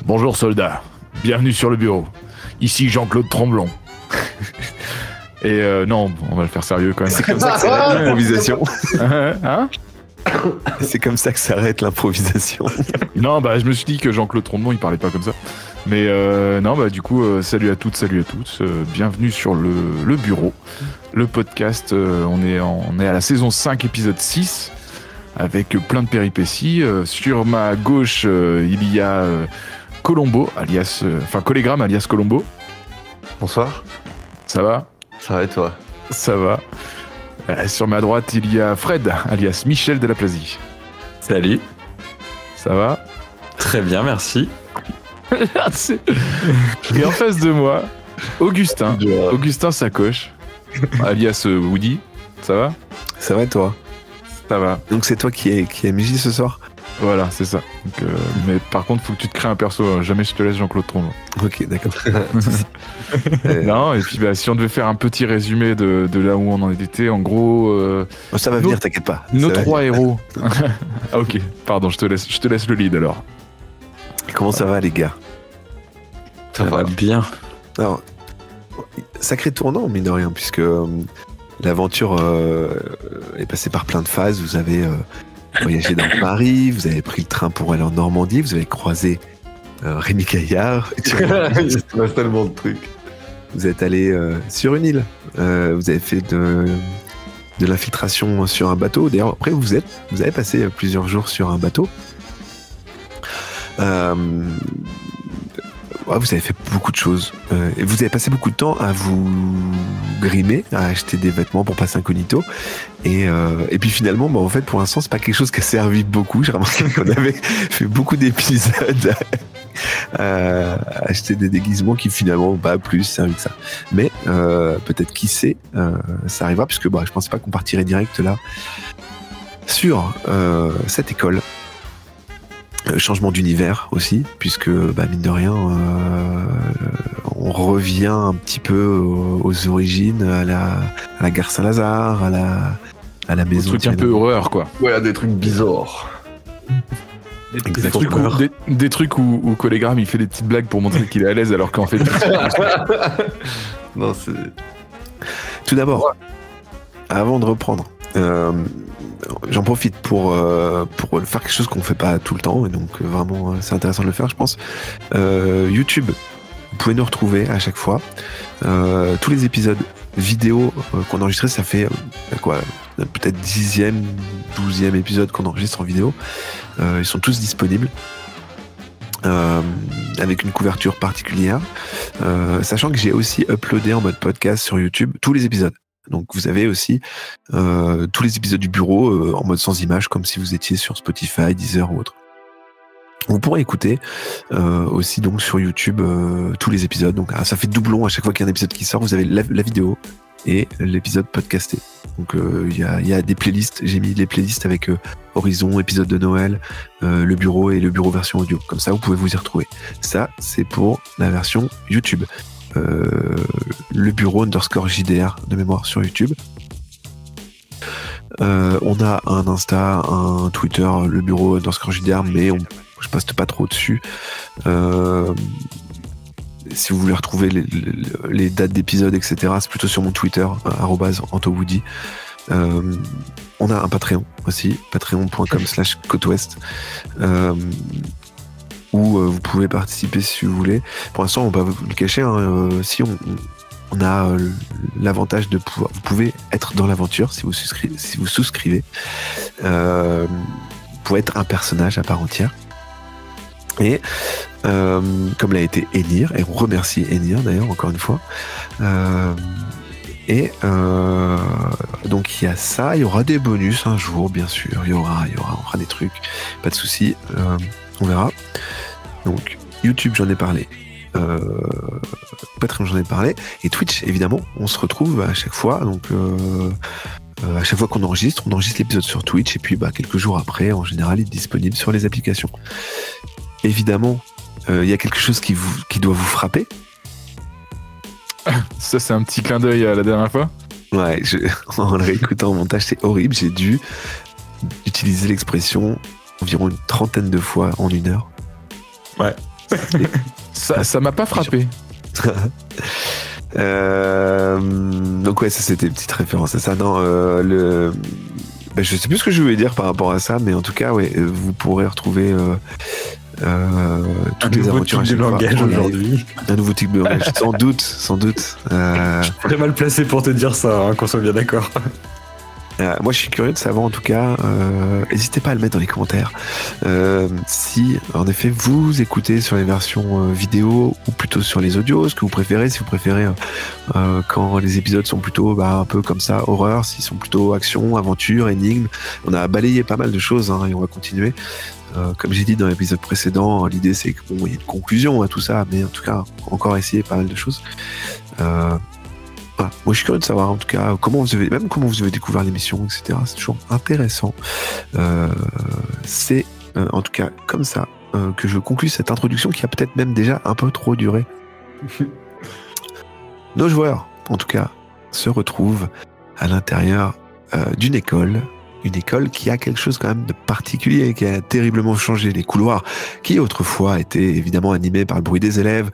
Bonjour soldats, bienvenue sur le bureau. Ici Jean-Claude Tremblon. Et non, on va le faire sérieux quand même. C'est comme ça que s'arrête l'improvisation. Hein? C'est comme ça que s'arrête l'improvisation. Non, bah je me suis dit que Jean-Claude Tremblon il parlait pas comme ça. Mais non, bah du coup, salut à toutes, salut à tous. Bienvenue sur le bureau. Le podcast, on est à la saison 5, épisode 6, avec plein de péripéties. Sur ma gauche, il y a Colombo, alias... Collégramme, alias Colombo. Bonsoir. Ça va? Ça va et toi? Ça va. Sur ma droite, il y a Fred, alias Michel Delaplasie. Salut. Ça va? Très bien, merci. Et en face de moi, Augustin Sacoche, alias Woody. Ça va? Ça va toi? Ça va. Donc c'est toi qui est MJ ce soir? Voilà, c'est ça. Donc, mais par contre, faut que tu te crées un perso. Jamais je te laisse Jean-Claude Tremblon. Ok, d'accord. Non, et puis si on devait faire un petit résumé de là où on en était, en gros... ça va venir, t'inquiète pas. Nos trois héros. Ah, ok, pardon, je te laisse le lead alors. Comment ça va les gars? Ça va bien. Alors, sacré tournant, mine de rien, puisque l'aventure est passée par plein de phases. Vous avez voyagé dans Paris, vous avez pris le train pour aller en Normandie, vous avez croisé Rémi Gaillard. Il se passe tellement de trucs. Vous êtes allé sur une île. Vous avez fait de l'infiltration sur un bateau. D'ailleurs, après, vous avez passé plusieurs jours sur un bateau. Vous avez fait beaucoup de choses. Et vous avez passé beaucoup de temps à vous grimer, à acheter des vêtements pour passer incognito. Et puis finalement, en fait, pour l'instant, c'est pas quelque chose qui a servi beaucoup. J'ai remarqué qu'on avait fait beaucoup d'épisodes à acheter des déguisements qui finalement n'ont pas plus servi que ça. Mais peut-être qui sait, ça arrivera, puisque je pensais pas qu'on partirait direct là sur cette école. Changement d'univers aussi, puisque mine de rien, on revient un petit peu aux origines, à la gare Saint-Lazare, à la maison. Des trucs un peu horreur, quoi. Ouais, des trucs bizarres. Des trucs où Collégramme il fait des petites blagues pour montrer qu'il est à l'aise, alors qu'en fait. Non, c'est. Tout d'abord, avant de reprendre. J'en profite pour faire quelque chose qu'on fait pas tout le temps, et donc vraiment c'est intéressant de le faire, je pense. YouTube, vous pouvez nous retrouver à chaque fois. Tous les épisodes vidéo qu'on a enregistrés, ça fait peut-être 10e, 12e épisode qu'on enregistre en vidéo. Ils sont tous disponibles. Avec une couverture particulière. Sachant que j'ai aussi uploadé en mode podcast sur YouTube tous les épisodes. Donc vous avez aussi tous les épisodes du bureau en mode sans image, comme si vous étiez sur Spotify, Deezer ou autre. Vous pourrez écouter aussi donc sur YouTube tous les épisodes. Donc ça fait doublon à chaque fois qu'il y a un épisode qui sort. Vous avez la vidéo et l'épisode podcasté. Donc il y a des playlists. J'ai mis les playlists avec Horizon, épisode de Noël, le bureau et le bureau version audio. Comme ça vous pouvez vous y retrouver. Ça c'est pour la version YouTube. Le bureau _JDR de mémoire sur YouTube. On a un Insta, un Twitter, le bureau _JDR, mais je poste pas trop dessus. Si vous voulez retrouver les dates d'épisodes, etc., c'est plutôt sur mon Twitter, @AntoWoody. On a un Patreon aussi, patreon.com/côte-ouest. Où vous pouvez participer si vous voulez. Pour l'instant, on va vous le cacher, si on a l'avantage de pouvoir... Vous pouvez être dans l'aventure si vous souscrivez. Vous pouvez être un personnage à part entière. Et comme l'a été Enir, et on remercie Enir d'ailleurs, encore une fois. Donc il y a ça, il y aura des bonus un jour, bien sûr. On fera des trucs, pas de soucis. On verra. Donc YouTube, j'en ai parlé. Patreon, j'en ai parlé. Et Twitch, évidemment, on se retrouve à chaque fois. Donc à chaque fois qu'on enregistre, on enregistre l'épisode sur Twitch. Et puis quelques jours après, en général, il est disponible sur les applications. Évidemment, il y a quelque chose qui doit vous frapper. Ça, c'est un petit clin d'œil à la dernière fois. Ouais, en le réécoutant au montage, c'est horrible. J'ai dû utiliser l'expression environ une 30aine de fois en 1 heure. Ouais. Ça m'a pas frappé. Donc ouais, ça c'était une petite référence à ça. Non, je sais plus ce que je voulais dire par rapport à ça, mais en tout cas, ouais, vous pourrez retrouver toutes les aventures. Un nouveau type de langage aujourd'hui. Un nouveau type de langage, sans doute. Je suis très mal placé pour te dire ça, hein, qu'on soit bien d'accord. Moi, je suis curieux de savoir, en tout cas, n'hésitez pas à le mettre dans les commentaires, si, en effet, vous écoutez sur les versions vidéo ou plutôt sur les audios, ce que vous préférez, si vous préférez quand les épisodes sont plutôt un peu comme ça, horreur, s'ils sont plutôt action, aventure, énigme. On a balayé pas mal de choses, hein, et on va continuer. Comme j'ai dit dans l'épisode précédent, l'idée c'est qu'il y ait une conclusion à tout ça, mais en tout cas, encore essayer pas mal de choses. Voilà. Moi, je suis curieux de savoir, en tout cas, comment vous avez découvert l'émission, etc. C'est toujours intéressant. C'est, en tout cas, comme ça que je conclue cette introduction qui a peut-être même déjà un peu trop duré. Nos joueurs, en tout cas, se retrouvent à l'intérieur d'une école. Une école qui a quelque chose quand même de particulier, qui a terriblement changé. Les couloirs qui autrefois étaient évidemment animés par le bruit des élèves,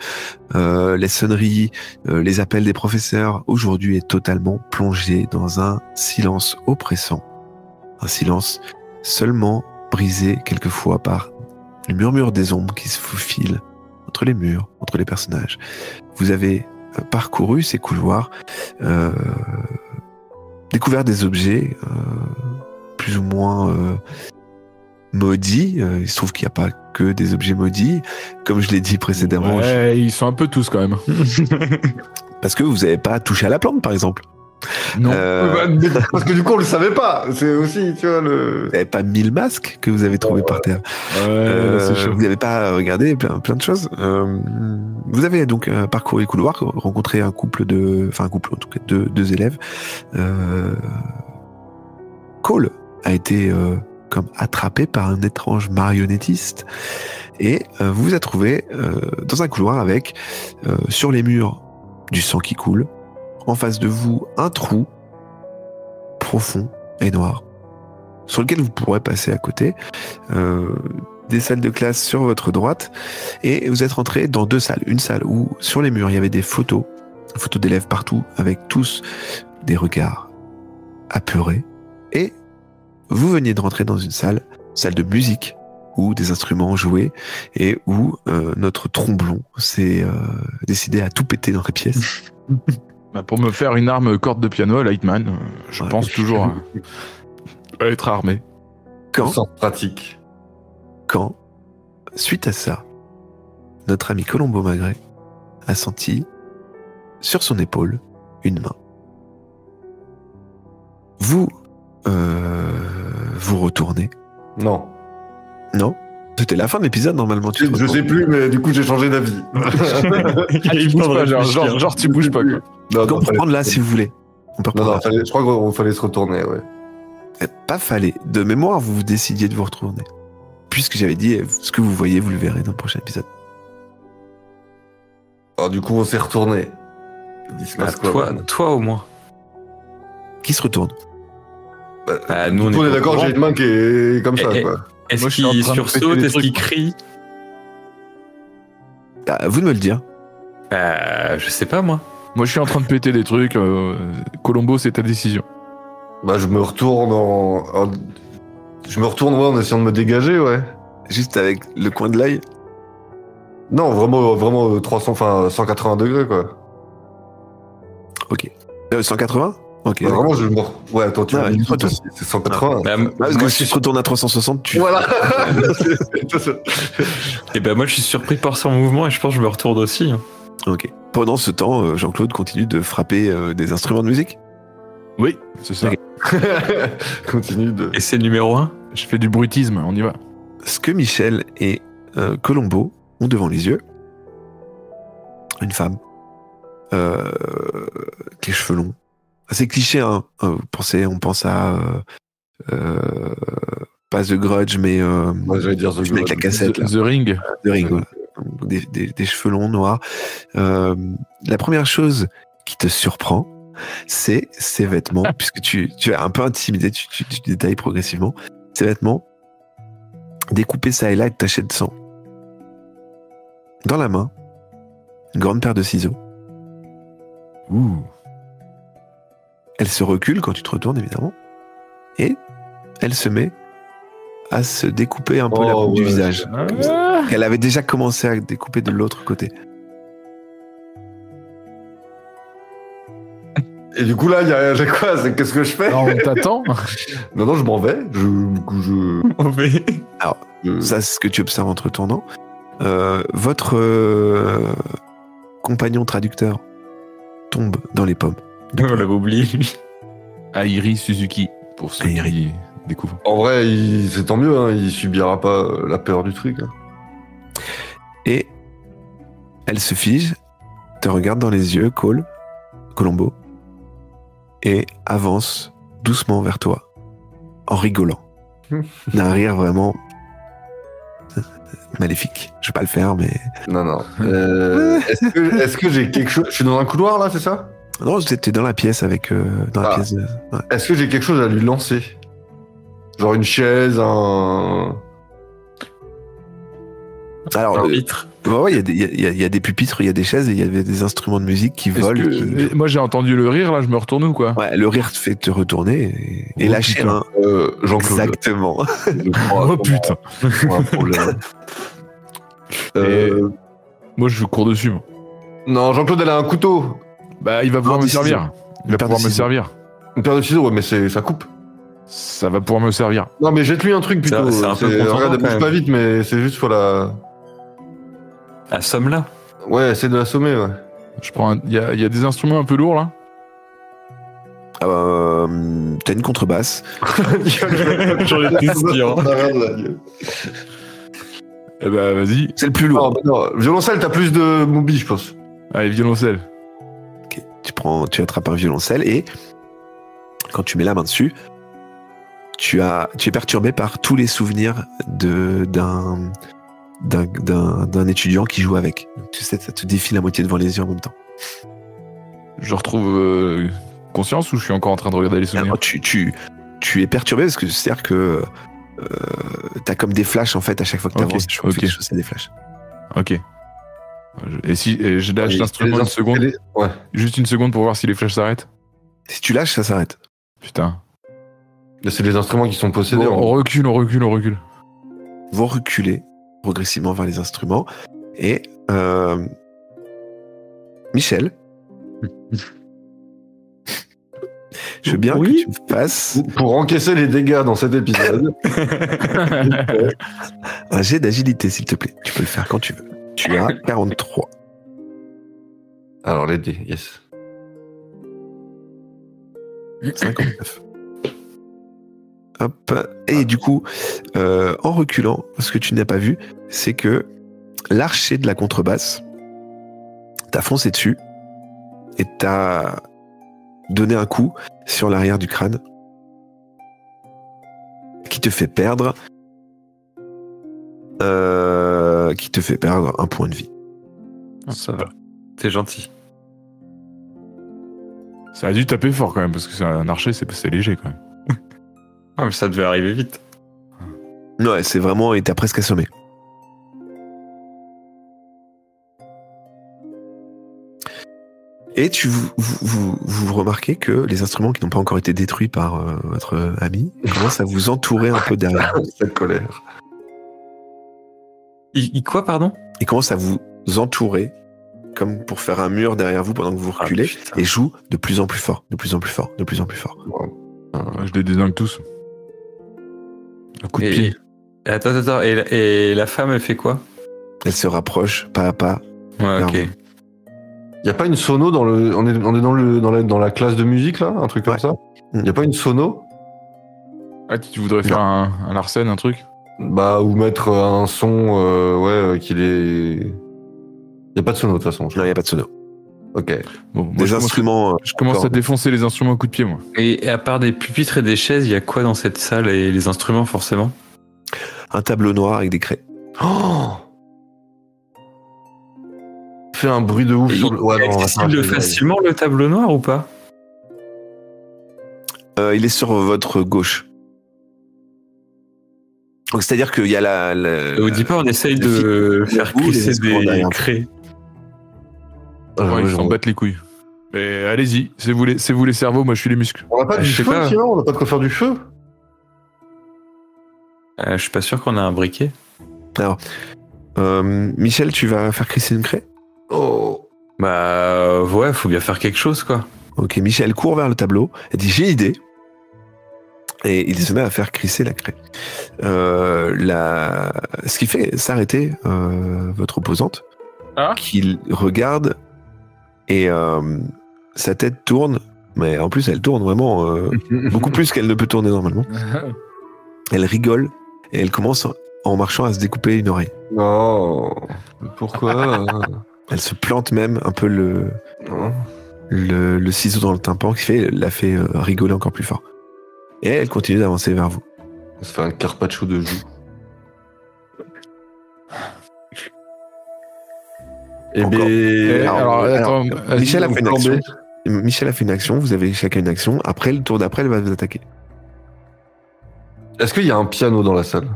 les sonneries, les appels des professeurs, aujourd'hui est totalement plongé dans un silence oppressant. Un silence seulement brisé quelquefois par le murmure des ombres qui se faufilent entre les murs, entre les personnages. Vous avez parcouru ces couloirs, découvert des objets plus ou moins maudits. Il se trouve qu'il n'y a pas que des objets maudits, comme je l'ai dit précédemment. Ouais, ils sont un peu tous quand même. Parce que vous n'avez pas touché à la plante, par exemple. Non. Parce que du coup, on le savait pas. C'est aussi, tu vois, Vous n'avez pas 1000 masques que vous avez trouvés par terre. C'est chaud. Vous n'avez pas regardé plein de choses. Vous avez donc parcouru les couloirs, rencontré un couple en tout cas deux élèves. Cole a été comme attrapé par un étrange marionnettiste et vous vous êtes trouvé dans un couloir avec sur les murs du sang qui coule, en face de vous un trou profond et noir sur lequel vous pourrez passer à côté, des salles de classe sur votre droite, et vous êtes rentré dans deux salles. Une salle où sur les murs il y avait des photos d'élèves partout avec tous des regards apeurés, et vous veniez de rentrer dans une salle de musique où des instruments jouaient et où notre tromblon s'est décidé à tout péter dans la pièce. Pour me faire une arme corde de piano à Lightman, je pense toujours à être armé. Sans pratique. Quand, suite à ça, notre ami Colombo Magret a senti sur son épaule une main. Vous retournez. Non. Non, c'était la fin de l'épisode normalement. Je sais plus, mais du coup j'ai changé d'avis. Tu bouges pas, genre tu bouges pas, quoi. On peut reprendre là si vous voulez. On peut reprendre je crois qu'il fallait se retourner, ouais. Pas fallait. De mémoire, vous décidiez de vous retourner. Puisque j'avais dit, ce que vous voyez, vous le verrez dans le prochain épisode. Alors du coup on s'est retourné. Toi au moins. Qui se retourne? Nous on est d'accord, j'ai une main qui est comme ça, quoi. Est-ce qu'il sursaute? Est-ce qu'il crie? Vous de me le dire. Je sais pas, moi. Moi, je suis en train de péter des trucs. Colombo, c'est ta décision. Je me retourne en essayant de me dégager, ouais. Juste avec le coin de l'œil? Non, vraiment 180 degrés, quoi. Ok. 180? Ok. Vraiment, ouais, attends, tu c'est 180. Parce que si tu te retournes à 360, tu... Voilà. Et moi, je suis surpris par son mouvement et je pense que je me retourne aussi. Hein. Ok. Pendant ce temps, Jean-Claude continue de frapper des instruments de musique? Oui, c'est ça. Okay. Continue de... Et c'est le numéro 1? Je fais du bruitisme, on y va. Ce que Michel et Colombo ont devant les yeux, une femme, avec les cheveux longs. C'est cliché, hein. On pense à pas The Grudge, mais j'allais dire The Grudge. Avec la cassette, là. The Ring. The Ring, voilà. Des cheveux longs noirs. La première chose qui te surprend, c'est ses vêtements, puisque tu es un peu intimidé, tu détailles progressivement. Ses vêtements découpés ça et là et tachés de sang. dans la main une grande paire de ciseaux. Ouh. Elle se recule quand tu te retournes, évidemment. Et elle se met à se découper un peu la peau du visage. Ah. Elle avait déjà commencé à découper de l'autre côté. Et du coup, là, j'ai quoi? Qu'est-ce que je fais? Alors, on t'attend. Non, je m'en vais. Ça, c'est ce que tu observes entre tournant. Votre compagnon traducteur tombe dans les pommes. On l'avait oublié, lui. Airi Suzuki, pour ceux Airi. qui découvrent. En vrai, c'est tant mieux, hein, il subira pas la peur du truc. Hein. Et elle se fige, te regarde dans les yeux, Colombo, et avance doucement vers toi, en rigolant. D'un rire vraiment maléfique. Je vais pas le faire, mais... Non. Est-ce que j'ai quelque chose... Je suis dans un couloir, là, c'est ça? Non, j'étais dans la pièce avec... la pièce de... Ouais. Est-ce que j'ai quelque chose à lui lancer? Genre une chaise, un... Alors, Un vitre. ouais, il y a des pupitres, il y a des chaises, et il y avait des instruments de musique qui Est-ce volent. que- Moi, j'ai entendu le rire, là, je me retourne ou quoi? Ouais, le rire te fait te retourner et Oh, lâcher putain. un... Jean-Claude. Exactement. Je crois, Oh putain. vraiment un problème. Moi, je cours dessus. Moi. Non, Jean-Claude, elle a un couteau. Bah, il va pouvoir Non, me des servir. Il va paire pouvoir de me ciseaux. servir. Une paire de ciseaux, ouais, mais ça coupe. Ça va pouvoir me servir. Non, mais jette-lui un truc plutôt. C'est un peu contondant, Regarde, elle quand bouge même. pas vite, mais c'est juste pour la... Assomme-la. Ouais, essaie de l'assommer, ouais. Je prends. Il y a des instruments un peu lourds là. T'as une contrebasse. J'en étais sûr. Eh bah, vas-y. C'est le plus Non, lourd. bah non, violoncelle, t'as plus de mobi, je pense. Allez, violoncelle. Ok. Tu attrapes un violoncelle et quand tu mets la main dessus, tu es perturbé par tous les souvenirs d'un étudiant qui joue avec. Donc, tu sais, ça te défile à moitié devant les yeux en même temps. Je retrouve conscience ou je suis encore en train de regarder les souvenirs? Alors, tu es perturbé parce que c'est-à-dire que t'as comme des flashs en fait à chaque fois que Ok, t'avances. ok. Quelque chose, c'est des flashs. Ok. Et si je lâche l'instrument une seconde, Ouais. juste une seconde pour voir si les flashs s'arrêtent. Si tu lâches, ça s'arrête. Putain. Là, c'est les instruments qui sont possédés. Bon, on recule. Vous reculez progressivement vers les instruments et Michel, je veux bien Oui. que tu me fasses Pour encaisser les dégâts dans cet épisode. un jet d'agilité, s'il te plaît. Tu peux le faire quand tu veux. Tu as 43. Alors, les dés, yes. 59. Hop. Et du coup, en reculant, ce que tu n'as pas vu, c'est que l'archer de la contrebasse t'a foncé dessus et t'a donné un coup sur l'arrière du crâne qui te fait perdre un point de vie. Ça va. T'es gentil. Ça a dû taper fort quand même parce que c'est un archer, c'est léger quand même. Ah, mais ça devait arriver vite. Ouais, c'est vraiment, il t'a presque assommé. Et vous remarquez que les instruments qui n'ont pas encore été détruits par votre ami commencent à vous entourer un peu derrière. Cette colère. Quoi, pardon? Ils commencent à vous entourer comme pour faire un mur derrière vous pendant que vous reculez putain. et jouent de plus en plus fort, de plus en plus fort, de plus en plus fort. Je les désingue tous. Un coup de pied. Attends. Et la femme, elle fait quoi? Elle se rapproche pas à pas. Ouais, ok. Vers Y a pas une sono dans le. On est dans la classe de musique, là? Un truc comme Ouais. ça? Y a pas une sono? Ah, tu voudrais faire un Arsène, un truc? Bah, ou mettre un son, qu'il est. Y a pas de sono, de toute façon. Non, il n'y a pas de sono. Ok. Bon, moi, Des je commence- instruments. Je commence encore. à défoncer les instruments à coups de pied, moi. Et à part des pupitres et des chaises, il y a quoi dans cette salle et les instruments, forcément? Un tableau noir avec des craies. Oh! Fait un bruit de ouf Et sur le. Ouais, il est non, on va accessible faire un facilement, le tableau noir, ou pas? Il est sur votre gauche. Donc c'est-à-dire qu'il y a Au départ, on essaye le de fil- faire les crisser instruments des derrière. craies. Ouais, ils s'en on battent les couilles. Mais allez-y, c'est vous les cerveaux, moi je suis les muscles. n'a pas Je du sais feu, pas. sinon on n'a pas de quoi faire du feu. Je suis pas sûr qu'on a un briquet. Alors, Michel, tu vas faire crisser une craie? Oh. Bah ouais, faut bien faire quelque chose quoi. Ok, Michel court vers le tableau et dit j'ai une idée. Et il se met à faire crisser la craie. Ce qui fait s'arrêter votre opposante, Ah. qu'il regarde et sa tête tourne, mais en plus elle tourne vraiment beaucoup plus qu'elle ne peut tourner normalement. Elle rigole et elle commence en marchant à se découper une oreille. Non. Pourquoi Elle se plante même un peu le ciseau dans le tympan qui la fait rigoler encore plus fort. Et elle continue d'avancer vers vous. Ça fait un carpaccio de joue. Eh Encore. ben. Alors, attends, vas-y, Michel a fait une plan B. action. Michel a fait une action, vous avez chacun une action. Après, le tour d'après, elle va vous attaquer. Est-ce qu'il y a un piano dans la salle?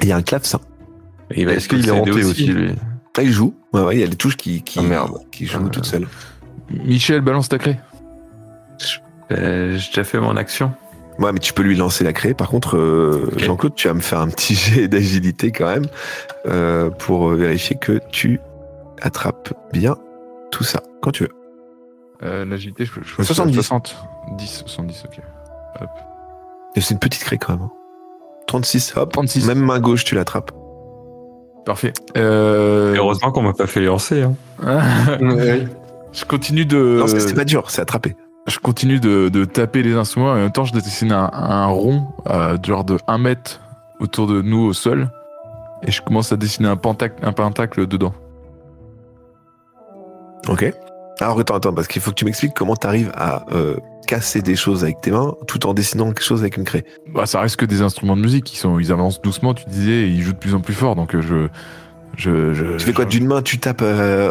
Il y a un clavecin. Et il va Est-ce qu'il est possédé hanté aussi, lui? Ah, il joue. Ouais, il y a les touches qui Ah, merde. jouent toutes seules. Michel, balance ta craie. J'ai déjà fait mon action. Ouais, mais tu peux lui lancer la craie. Par contre, Ok. Jean-Claude, tu vas me faire un petit jet d'agilité quand même pour vérifier que tu attrapes bien tout ça quand tu veux. L'agilité, je 70. 70, ok. Et c'est une petite craie quand même. Hein. 36, hop. 36. Même main gauche, tu l'attrapes. Parfait. Heureusement qu'on m'a pas fait les lancer. Hein. Oui. Je continue de. Non, c'est pas dur, c'est attrapé. Je continue de taper les instruments et en même temps je dessine un rond genre de 1 mètre autour de nous au sol et je commence à dessiner un pentacle dedans. Ok. Alors attends, parce qu'il faut que tu m'expliques comment tu arrives à casser des choses avec tes mains tout en dessinant quelque chose avec une craie. Bah, ça reste que des instruments de musique, ils avancent doucement, tu disais, et ils jouent de plus en plus fort, donc Tu fais quoi d'une main, tu tapes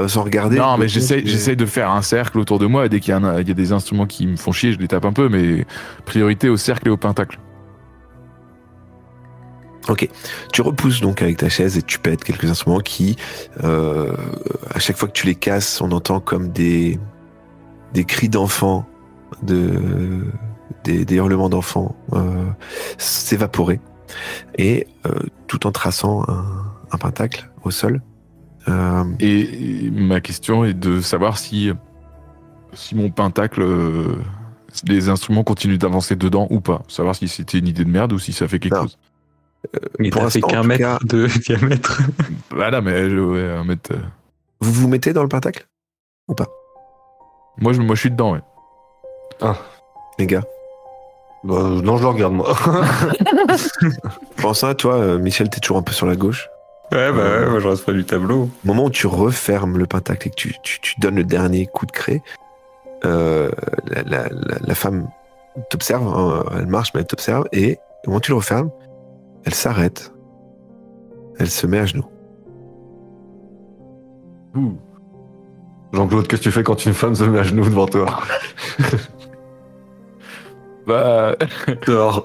sans regarder? Non, mais j'essaye de faire un cercle autour de moi et dès qu'il y a des instruments qui me font chier, je les tape un peu, mais priorité au cercle et au pentacle. Ok. Tu repousses donc avec ta chaise et tu pètes quelques instruments qui, à chaque fois que tu les casses, on entend comme des cris d'enfants, des hurlements d'enfants s'évaporer. Et tout en traçant un pentacle au sol. Et ma question est de savoir si mon pentacle, les instruments continuent d'avancer dedans ou pas. Savoir si c'était une idée de merde ou si ça fait quelque Non. chose. Il Pour t'a fait l'instant, en qu'un tout mètre cas, de diamètre. Voilà, mais ouais, 1 mètre. vous vous mettez dans le pentacle? Ou pas? Moi, je suis dedans, ouais. Les gars. Bah, non, je le regarde, moi. Pense à toi, Michel, t'es toujours un peu sur la gauche. Ouais, bah ouais, moi je reste pas du tableau. Au moment où tu refermes le pentacle et que tu donnes le dernier coup de craie, la femme t'observe, hein, elle marche mais elle t'observe, et au moment où tu le refermes, elle s'arrête, elle se met à genoux. Ouh. Jean-Claude, qu'est-ce que tu fais quand une femme se met à genoux devant toi? Bah. Dehors.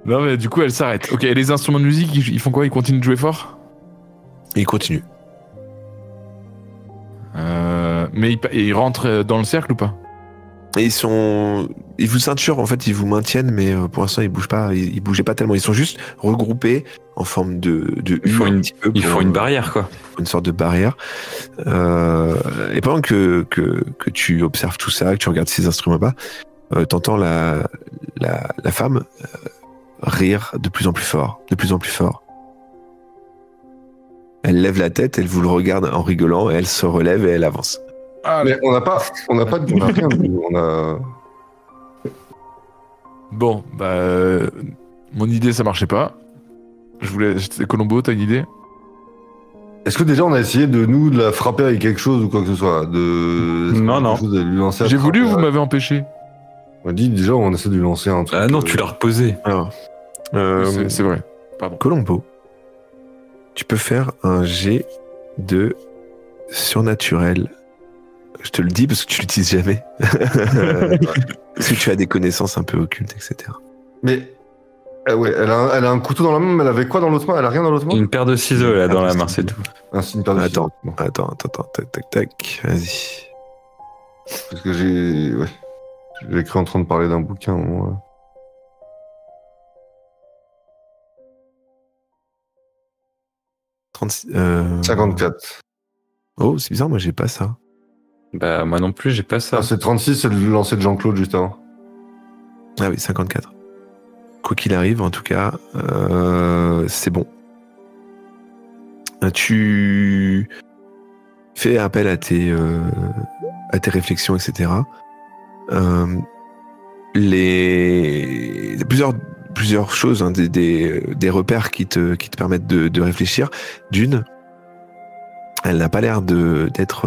Non, mais du coup, elle s'arrête. Ok, et les instruments de musique, ils font quoi? Ils continuent de jouer fort? Et il continue. Mais ils rentrent dans le cercle ou pas? Et ils vous ceinturent, en fait, ils vous maintiennent, mais pour l'instant, ils bougent pas, ils bougeaient pas tellement. Ils sont juste regroupés en forme de Ils font U, un petit peu Ils pour, font une barrière, quoi. une sorte de barrière. Et pendant que tu observes tout ça, que tu regardes ces instruments-là, t'entends la femme rire de plus en plus fort, de plus en plus fort. Elle lève la tête, elle vous le regarde en rigolant, et elle se relève et elle avance. Ah, Mais on n'a pas rien. On a. Bon, bah. Mon idée, ça marchait pas. Colombo, t'as une idée? Est-ce que déjà on a essayé de la frapper avec quelque chose ou quoi que ce soit? Non. Quelque chose à lui lancer à J'ai voulu, frapper, vous m'avez empêché. On a dit déjà on essaie de lui lancer un truc. Ah non, tu l'as reposé. Alors, C'est vrai. Pardon. Colombo, tu peux faire un jet de surnaturel. Je te le dis parce que tu l'utilises jamais. Parce que tu as des connaissances un peu occultes, etc. Mais ouais, elle a un couteau dans la main, mais elle avait quoi dans l'autre main? Elle a rien dans l'autre main? Une paire de ciseaux là dans la main, c'est tout. C'est une paire de Attends, ciseaux. Bon. attends, tac, vas-y. Parce que j'ai cru en train de parler d'un bouquin. Moi. 36, 54. Oh, c'est bizarre, moi j'ai pas ça. Bah moi non plus, j'ai pas ça. Ah, c'est 36, c'est le lancer de Jean-Claude juste avant. Ah oui, 54. Quoi qu'il arrive, en tout cas, c'est bon. Tu fais appel à tes réflexions, etc. Plusieurs choses, hein, des repères qui te permettent de réfléchir. D'une, elle n'a pas l'air d'être...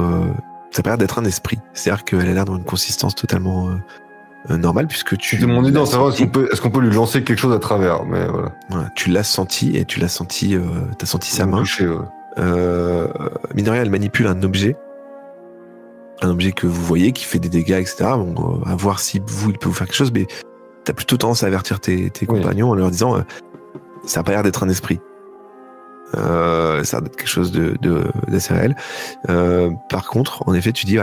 ça a pas l'air d'être un esprit. C'est-à-dire qu'elle a l'air d'avoir une consistance totalement normale, puisque tu... C'est mon idée en savoir est-ce qu'on peut lui lancer quelque chose à travers, mais voilà. Voilà, tu l'as senti, et tu l'as senti... t'as senti sa main. Touché, ouais. Mine de rien, elle manipule un objet que vous voyez qui fait des dégâts, etc. Bon, à voir si il peut vous faire quelque chose, mais t'as plutôt tendance à avertir tes compagnons en leur disant ça a pas l'air d'être un esprit. Ça a l'air d'être quelque chose d'assez réel. Par contre, en effet, tu dis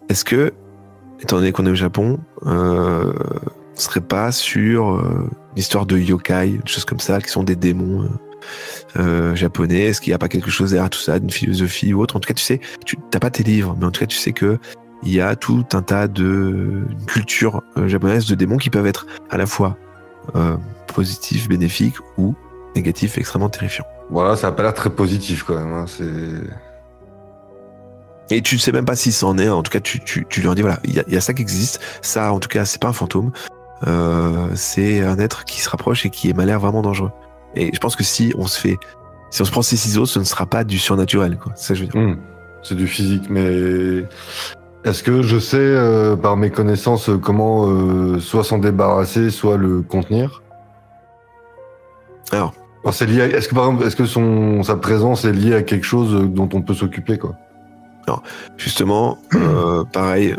est-ce que, étant donné qu'on est au Japon, on serait pas sur une histoire de yokai, une chose comme ça, qui sont des démons japonais? Est-ce qu'il n'y a pas quelque chose derrière tout ça, d'une philosophie ou autre? En tout cas, tu sais, tu n'as pas tes livres, mais en tout cas, tu sais que il y a tout un tas de cultures japonaises de démons qui peuvent être à la fois positifs, bénéfiques, ou négatifs, extrêmement terrifiants. Voilà, ça a pas l'air très positif quand même. Hein, Et tu ne sais même pas si c'en est. En tout cas, tu leur dis voilà, il y a ça qui existe. Ça, en tout cas, c'est pas un fantôme. C'est un être qui se rapproche et qui m'a l'air vraiment dangereux. Et je pense que si on se prend ces ciseaux, ce ne sera pas du surnaturel, quoi. C'est ça que je veux dire. C'est du physique, mais est-ce que je sais par mes connaissances comment soit s'en débarrasser, soit le contenir? Alors, c'est lié. Est-ce que par exemple, sa présence est liée à quelque chose dont on peut s'occuper, quoi? Alors, justement, pareil,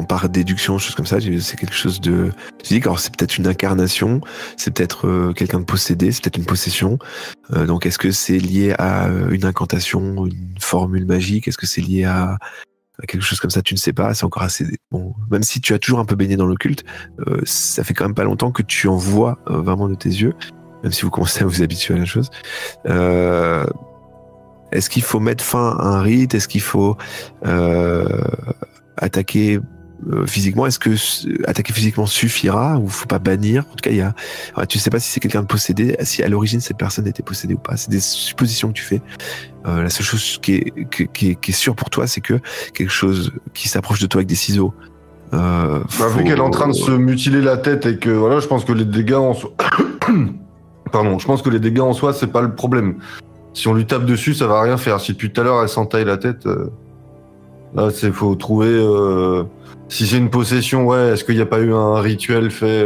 par déduction, choses comme ça, c'est quelque chose de physique. Alors, c'est peut-être une incarnation, c'est peut-être quelqu'un de possédé, c'est peut-être une possession. Donc, est-ce que c'est lié à une incantation, une formule magique? Est-ce que c'est lié à quelque chose comme ça? Tu ne sais pas. C'est encore assez... Bon, même si tu as toujours un peu baigné dans l'occulte, ça fait quand même pas longtemps que tu en vois vraiment de tes yeux, même si vous commencez à vous habituer à la chose. Est-ce qu'il faut mettre fin à un rite? Est-ce qu'il faut attaquer physiquement? Est-ce que attaquer physiquement suffira? Ou faut pas bannir? En tout cas, tu sais pas si c'est quelqu'un de possédé, si à l'origine cette personne était possédée ou pas. C'est des suppositions que tu fais. La seule chose qui est sûre pour toi, c'est que quelque chose qui s'approche de toi avec des ciseaux. Vu qu'elle est en train de se mutiler la tête et que voilà, je pense que les dégâts en soi... Pardon, je pense que les dégâts en soi, c'est pas le problème. Si on lui tape dessus, ça va rien faire. Si depuis tout à l'heure elle s'entaille la tête, là faut trouver. Si c'est une possession, ouais, est-ce qu'il n'y a pas eu un rituel fait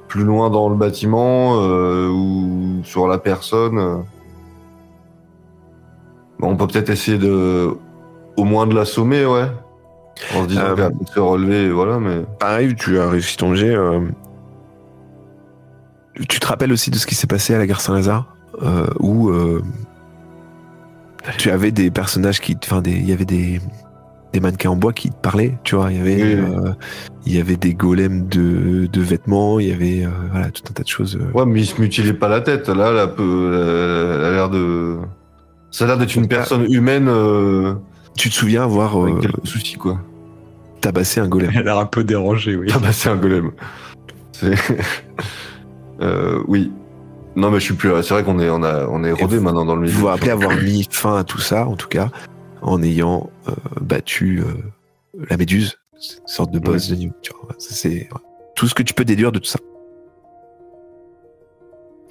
plus loin dans le bâtiment ou sur la personne? Bon, on peut peut-être essayer au moins de l'assommer, ouais. En se disant qu'elle va peut-être se relever, voilà, mais. Pareil, tu as réussi ton jet. Tu te rappelles aussi de ce qui s'est passé à la gare Saint-Lazare? Où tu avais des personnages il y avait des mannequins en bois qui te parlaient, tu vois, il y avait des golems de vêtements, il y avait voilà, tout un tas de choses. Ouais, mais il se mutilait pas la tête, là, elle a l'air de... Ça a l'air d'être une personne humaine... Tu te souviens avoir... avec quelques soucis, quoi. Tabassé un golem. Elle a l'air un peu dérangée, oui. Tabassé un golem. Oui. Non, mais je suis plus là. C'est vrai qu'on est rodé maintenant dans le milieu. Vous vous rappelez avoir mis fin à tout ça, en tout cas, en ayant battu la méduse, une sorte de boss de New. C'est tout ce que tu peux déduire de tout ça.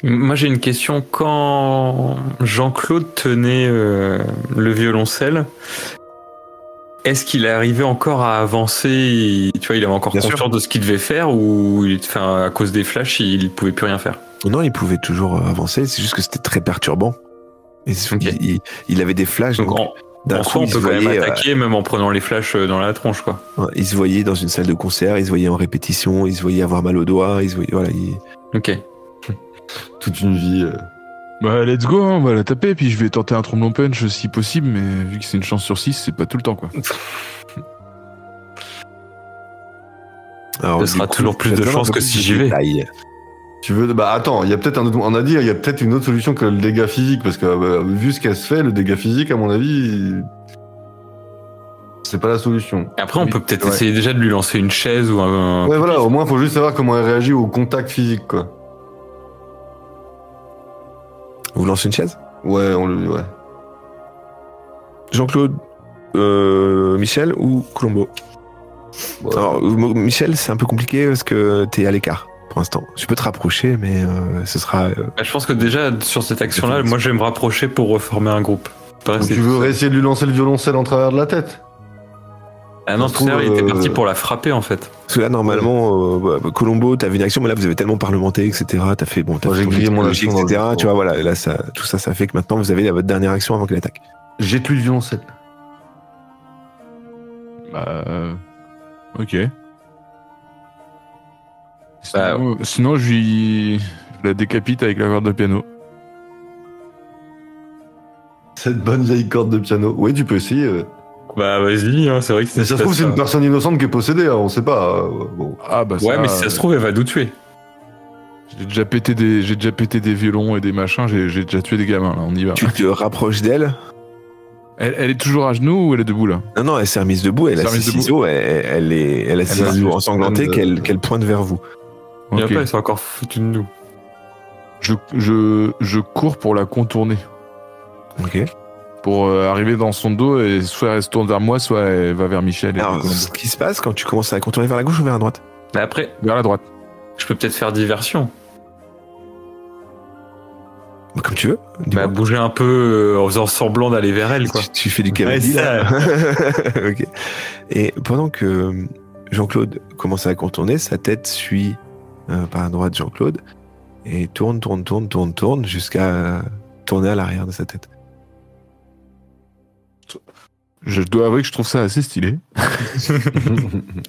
Moi, j'ai une question. Quand Jean-Claude tenait le violoncelle, est-ce qu'il est arrivé encore à avancer? Tu vois, il avait encore conscience de ce qu'il devait faire, ou à cause des flashs, il pouvait plus rien faire? Non, il pouvait toujours avancer. C'est juste que c'était très perturbant. Et il avait des flashs. Donc En soi, on peut quand même attaquer même en prenant les flashs dans la tronche, quoi. Ouais, il se voyait dans une salle de concert, il se voyait en répétition, il se voyait avoir mal au doigt, il se voyait, voilà. Ok. Toute une vie. Bah, let's go, hein, on va la taper, puis je vais tenter un tromblon punch si possible, mais vu que c'est une chance sur 6, c'est pas tout le temps, quoi. Alors, ce sera toujours plus de chance que si j'y vais. Tu veux, bah attends, il y a peut-être on a dit, il y a peut-être une autre solution que le dégât physique, parce que vu ce qu'elle se fait, le dégât physique, à mon avis, c'est pas la solution. Après, on peut peut-être essayer déjà de lui lancer une chaise ou un. Ouais, voilà, au moins, faut juste savoir comment elle réagit au contact physique, quoi. Vous lancez une chaise? Ouais, ouais. Jean-Claude, Michel ou Colombo? Ouais. Alors, Michel, c'est un peu compliqué parce que t'es à l'écart. Pour l'instant, je peux te rapprocher, mais ce sera. Je pense que déjà sur cette action-là, moi je vais me rapprocher pour reformer un groupe. Donc tu veux essayer de lui lancer le violoncelle en travers de la tête? Ah non, tout à l'heure il était parti pour la frapper en fait. Parce que là normalement, Colombo, t'avais une action, mais là vous avez tellement parlementé, etc. T'as fait j'ai grillé mon action, etc. Tu vois, voilà, là tout ça fait que maintenant vous avez votre dernière action avant qu'elle attaque. Jette-lui le violoncelle. Ok. Sinon, je la décapite avec la corde de piano. Cette bonne vieille corde de piano. Oui, tu peux essayer. Bah vas-y, hein, c'est vrai que c'est. Mais ça se trouve, c'est une personne innocente qui est possédée, hein, on sait pas. Bon. Ah bah ça, ouais, mais si ça se trouve, elle va nous tuer. J'ai déjà pété des violons et des machins, j'ai déjà tué des gamins, là, on y va. Tu te rapproches d'elle? Elle est toujours à genoux ou elle est debout là? Non, elle s'est remise debout, elle a ses ciseaux, elle a ses ciseaux ensanglantés qu'elle pointe vers vous. Et après, elle s'est encore foutue de nous. Je cours pour la contourner. Ok. Pour arriver dans son dos et soit elle se tourne vers moi, soit elle va vers Michel. Alors, ce qui se passe quand tu commences à contourner vers la gauche ou vers la droite? Mais après, vers la droite. Je peux peut-être faire diversion. Comme tu veux. Bah, bouger un peu en faisant semblant d'aller vers elle, quoi. Tu fais du comédie, là. Ok. Et pendant que Jean-Claude commence à contourner, sa tête suit par la droite Jean-Claude et tourne jusqu'à tourner à l'arrière de sa tête. Je dois avouer que je trouve ça assez stylé.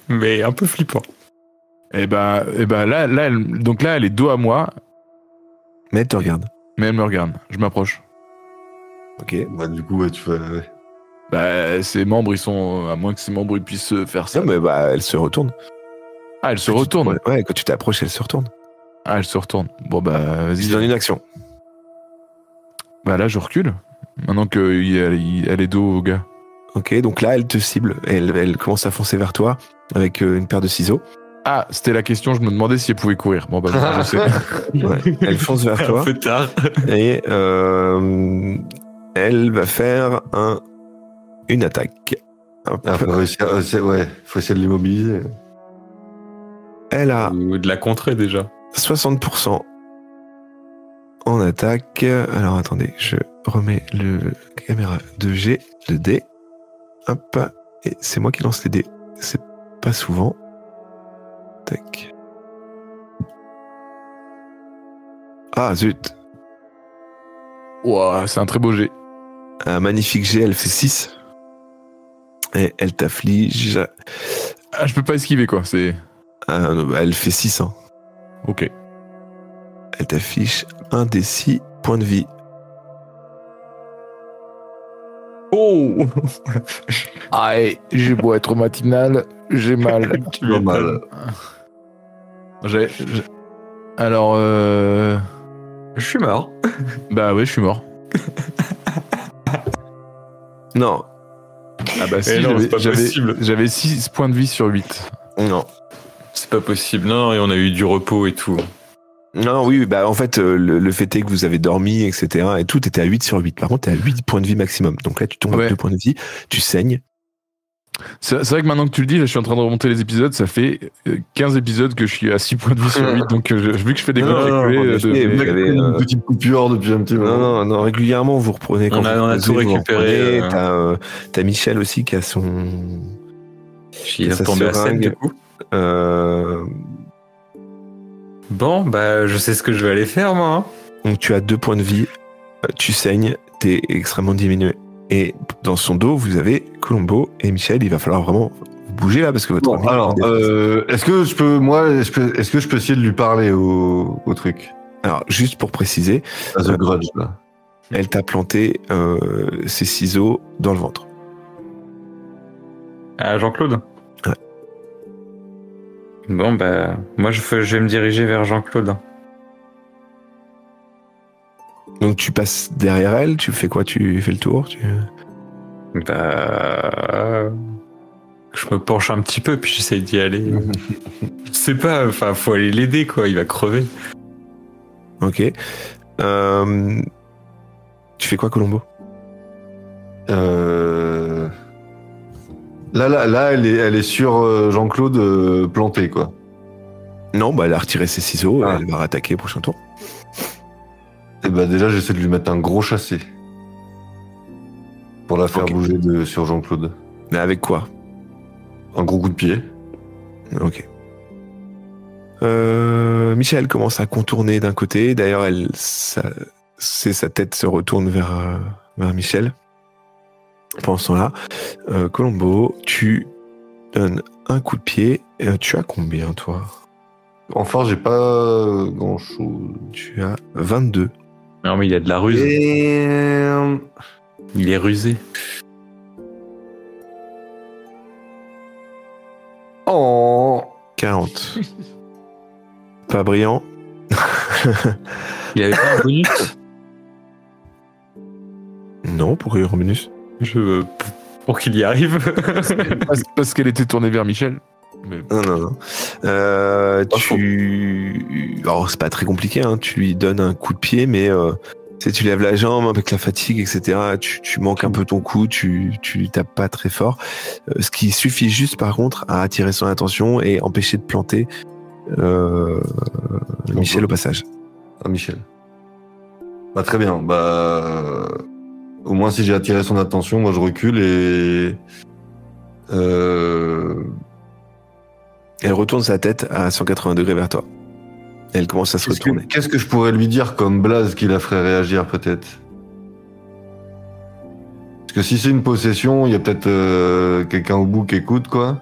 Mais un peu flippant. Et bah là, elle est dos à moi. Mais elle te regarde. Mais elle me regarde. Je m'approche. Ok. Bah du coup, ouais, tu fais... Ouais. Bah ses membres, ils sont... À moins que ses membres ils puissent faire ça. Non, mais bah elle se retourne. Ah, elle se retourne. Ouais, quand tu t'approches, elle se retourne. Ah, elle se retourne. Bon bah vas-y. Je donne une action. Bah là, je recule. Maintenant qu'elle est dos au gars. Ok, donc là, elle te cible. Elle commence à foncer vers toi avec une paire de ciseaux. Ah, c'était la question, je me demandais si elle pouvait courir. Bon, bah, je sais. Ouais, elle fonce vers toi. Un peu tard. Et elle va faire une attaque. faut essayer de l'immobiliser. Elle a... Ou de la contrer, déjà. 60% en attaque. Alors, attendez, je remets le caméra de G, le dé. Hop. Et c'est moi qui lance les dés. C'est pas souvent. Tac. Ah, zut. Ouah, c'est un très beau jet. Un magnifique jet, elle fait 6. Et elle t'afflige... Ah, je peux pas esquiver, quoi. C'est... elle fait 6. Hein. Ok. Elle t'affiche un des 6 points de vie. Oh. Aïe, j'ai beau être matinal, j'ai mal. Tu as mal. Alors, je suis mort. Bah ouais, je suis mort. Non. Ah bah si, j'avais 6 points de vie sur 8. Non. C'est pas possible. Non, et on a eu du repos et tout. Non, oui, bah en fait, le fait est que vous avez dormi, etc. Et tout était à 8 sur 8. Par contre, t'es à 8 points de vie maximum. Donc là, tu tombes à 2 points de vie, tu saignes. C'est vrai que maintenant que tu le dis, là, je suis en train de remonter les épisodes. Ça fait 15 épisodes que je suis à 6 points de vie sur 8. Donc, vu que je fais des une petite coupure depuis un petit moment. Non, régulièrement, vous reprenez. On a tout récupéré. T'as Michel aussi qui a son. Il est tombé à 7 du coup. Bon, bah, je sais ce que je vais aller faire, moi. Donc, tu as 2 points de vie, tu saignes, t'es extrêmement diminué. Et dans son dos, vous avez Colombo et Michel. Il va falloir vraiment bouger là parce que votre ami... Alors, est-ce que je peux essayer de lui parler au truc? Alors, juste pour préciser, à The Grudge, là. Elle t'a planté ses ciseaux dans le ventre. Ah, Jean-Claude? Ouais. Bon, bah, moi, je vais me diriger vers Jean-Claude. Donc, tu passes derrière elle, tu fais quoi? Tu fais le tour? Bah... Je me penche un petit peu, puis j'essaye d'y aller. Je sais pas, enfin, faut aller l'aider, quoi, il va crever. Ok. Tu fais quoi, Colombo? Là, elle est sur Jean-Claude planté, quoi. Non, bah elle a retiré ses ciseaux, et elle va rattaquer au prochain tour. Et bah déjà, j'essaie de lui mettre un gros chassé. Pour la faire bouger sur Jean-Claude. Mais avec quoi? Un gros coup de pied. Ok. Michel commence à contourner d'un côté. D'ailleurs, sa tête se retourne vers Michel. Pendant ce temps-là, Colombo, tu donnes un coup de pied. Tu as combien, toi? En force, j'ai pas grand-chose. Tu as 22. Non, mais il a de la ruse. Il est rusé. Oh, 40. Pas brillant. Il avait pas un bonus? Non, pourquoi il y a un bonus? Pour qu'il y arrive. Parce qu'elle était tournée vers Michel. Mais... Non. Alors, c'est pas très compliqué, hein. Tu lui donnes un coup de pied, mais tu lèves la jambe avec la fatigue, etc. Tu manques un peu ton coup, tu lui tapes pas très fort. Ce qui suffit juste, par contre, à attirer son attention et empêcher de planter Michel au passage. Ah, Michel. Bah, très bien. Bah, au moins, si j'ai attiré son attention, moi, je recule et... Elle retourne sa tête à 180 degrés vers toi. Elle commence à se retourner. Qu'est-ce que je pourrais lui dire comme blase qui la ferait réagir, peut-être? Parce que si c'est une possession, il y a peut-être quelqu'un au bout qui écoute, quoi.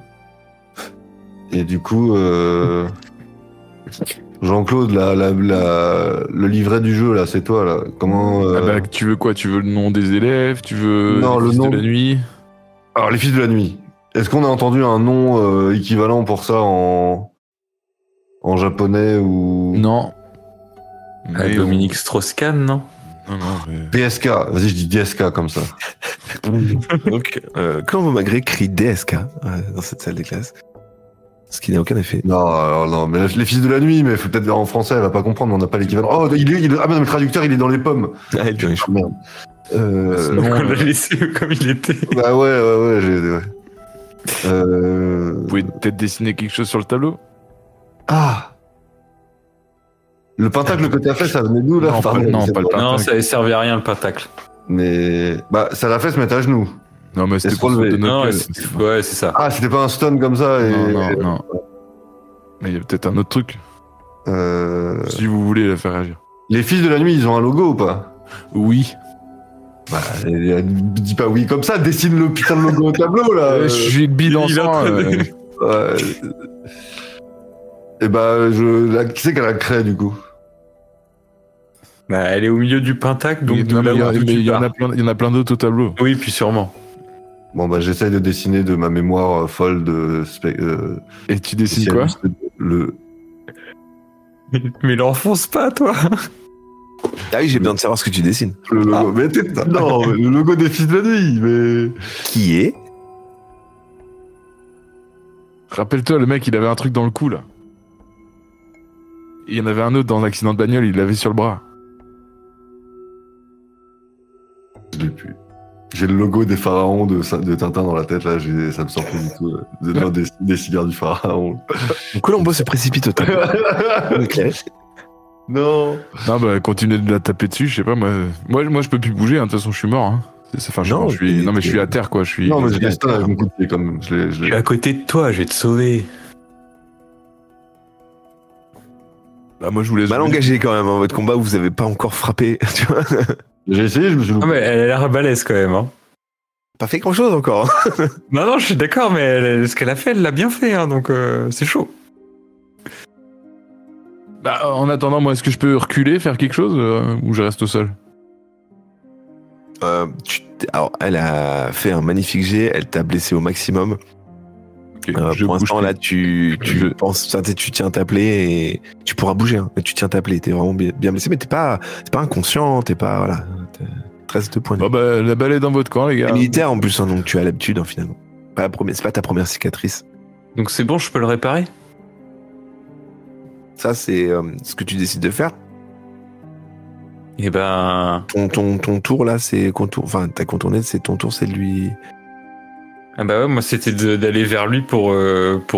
Et du coup... Jean-Claude, le livret du jeu, là, c'est toi, là. Comment... tu veux quoi? Tu veux le nom des élèves? Tu veux le nom de la nuit? Alors, les fils de la nuit. Est-ce qu'on a entendu un nom équivalent pour ça en japonais ou... Non. Dominique Strauss-Kahn, non? Non, mais... DSK. Vas-y, je dis DSK comme ça. Donc, Colombo Magré crie DSK dans cette salle des classes. Ce qui n'a aucun effet. Non, alors non, mais les fils de la nuit, mais faut peut-être en français, elle va pas comprendre, on n'a pas l'équivalent. Oh, ah ben le traducteur, il est dans les pommes. Ah, il est merde. Donc on l'a laissé comme il était. Bah ouais. Vous pouvez peut-être dessiner quelque chose sur le tableau? Ah, le pentacle que t'as fait, ça venait d'où là? Non, pas le pentacle. Non, ça ne servait à rien le pentacle. Mais bah ça l'a fait se mettre à genoux. Non, mais c'était pour se de Non, notre ouais, c'est ça. Ah, c'était pas un stun comme ça et... Non. Mais il y a peut-être un autre truc. Si vous voulez la faire réagir. Les fils de la nuit, ils ont un logo ou pas? Oui. Bah, dis pas oui comme ça, dessine le putain de logo au tableau là. J'ai une bille dans sang. Et bah, qui c'est qu'elle a créé du coup? Bah, elle est au milieu du pentacle, donc il y en a plein d'autres au tableau. Oui, puis sûrement. Bon bah j'essaye de dessiner de ma mémoire folle de... Et tu dessines quoi? Mais l'enfonce pas, toi. Ah oui, j'ai besoin de savoir ce que tu dessines. Le logo, non, le logo des fils de la nuit, mais... Qui est? Rappelle-toi, le mec, il avait un truc dans le cou, là. Il y en avait un autre dans un accident de bagnole, il l'avait sur le bras. Je l'ai plus. J'ai le logo des pharaons de Tintin dans la tête, là, ça me sort plus du tout. Des cigares du pharaon. Colombo se précipite au tableau. Non. Non, bah, continuez de la taper dessus, je sais pas, moi, je peux plus bouger, hein, de toute façon, je suis mort, hein. Je suis à terre, quoi, je suis... Non, mais je reste là avec mon coup de pied, quand même. Je suis à côté de toi, je vais te sauver. Bah, moi, je vous laisse... Mal engagé, quand même, hein, votre combat où vous avez pas encore frappé, tu vois. J'ai essayé, je me suis loupé. Ah, mais elle a l'air balèze, quand même, hein. Pas fait grand-chose encore. Non, je suis d'accord, mais ce qu'elle a fait, elle l'a bien fait, hein, donc c'est chaud. Bah, en attendant, moi, est-ce que je peux reculer, faire quelque chose ou je reste au sol? Alors, elle a fait un magnifique jet, elle t'a blessé au maximum. Okay, pour l'instant, là, tu penses, tu tiens ta plaie et tu pourras bouger, hein, mais tu tiens ta plaie, t'es vraiment bien blessé, mais t'es pas inconscient, t'es pas, voilà, 13 points de vie. Bah, la balle est dans votre camp, les gars. T'es militaire en plus, hein, donc tu as l'habitude, hein, finalement. C'est pas ta première cicatrice. Donc c'est bon, je peux le réparer? Ça, c'est ce que tu décides de faire. Et ben... Ton tour, là, c'est enfin, t'as contourné, c'est ton tour, c'est de lui... Ah bah ouais, moi c'était d'aller vers lui pour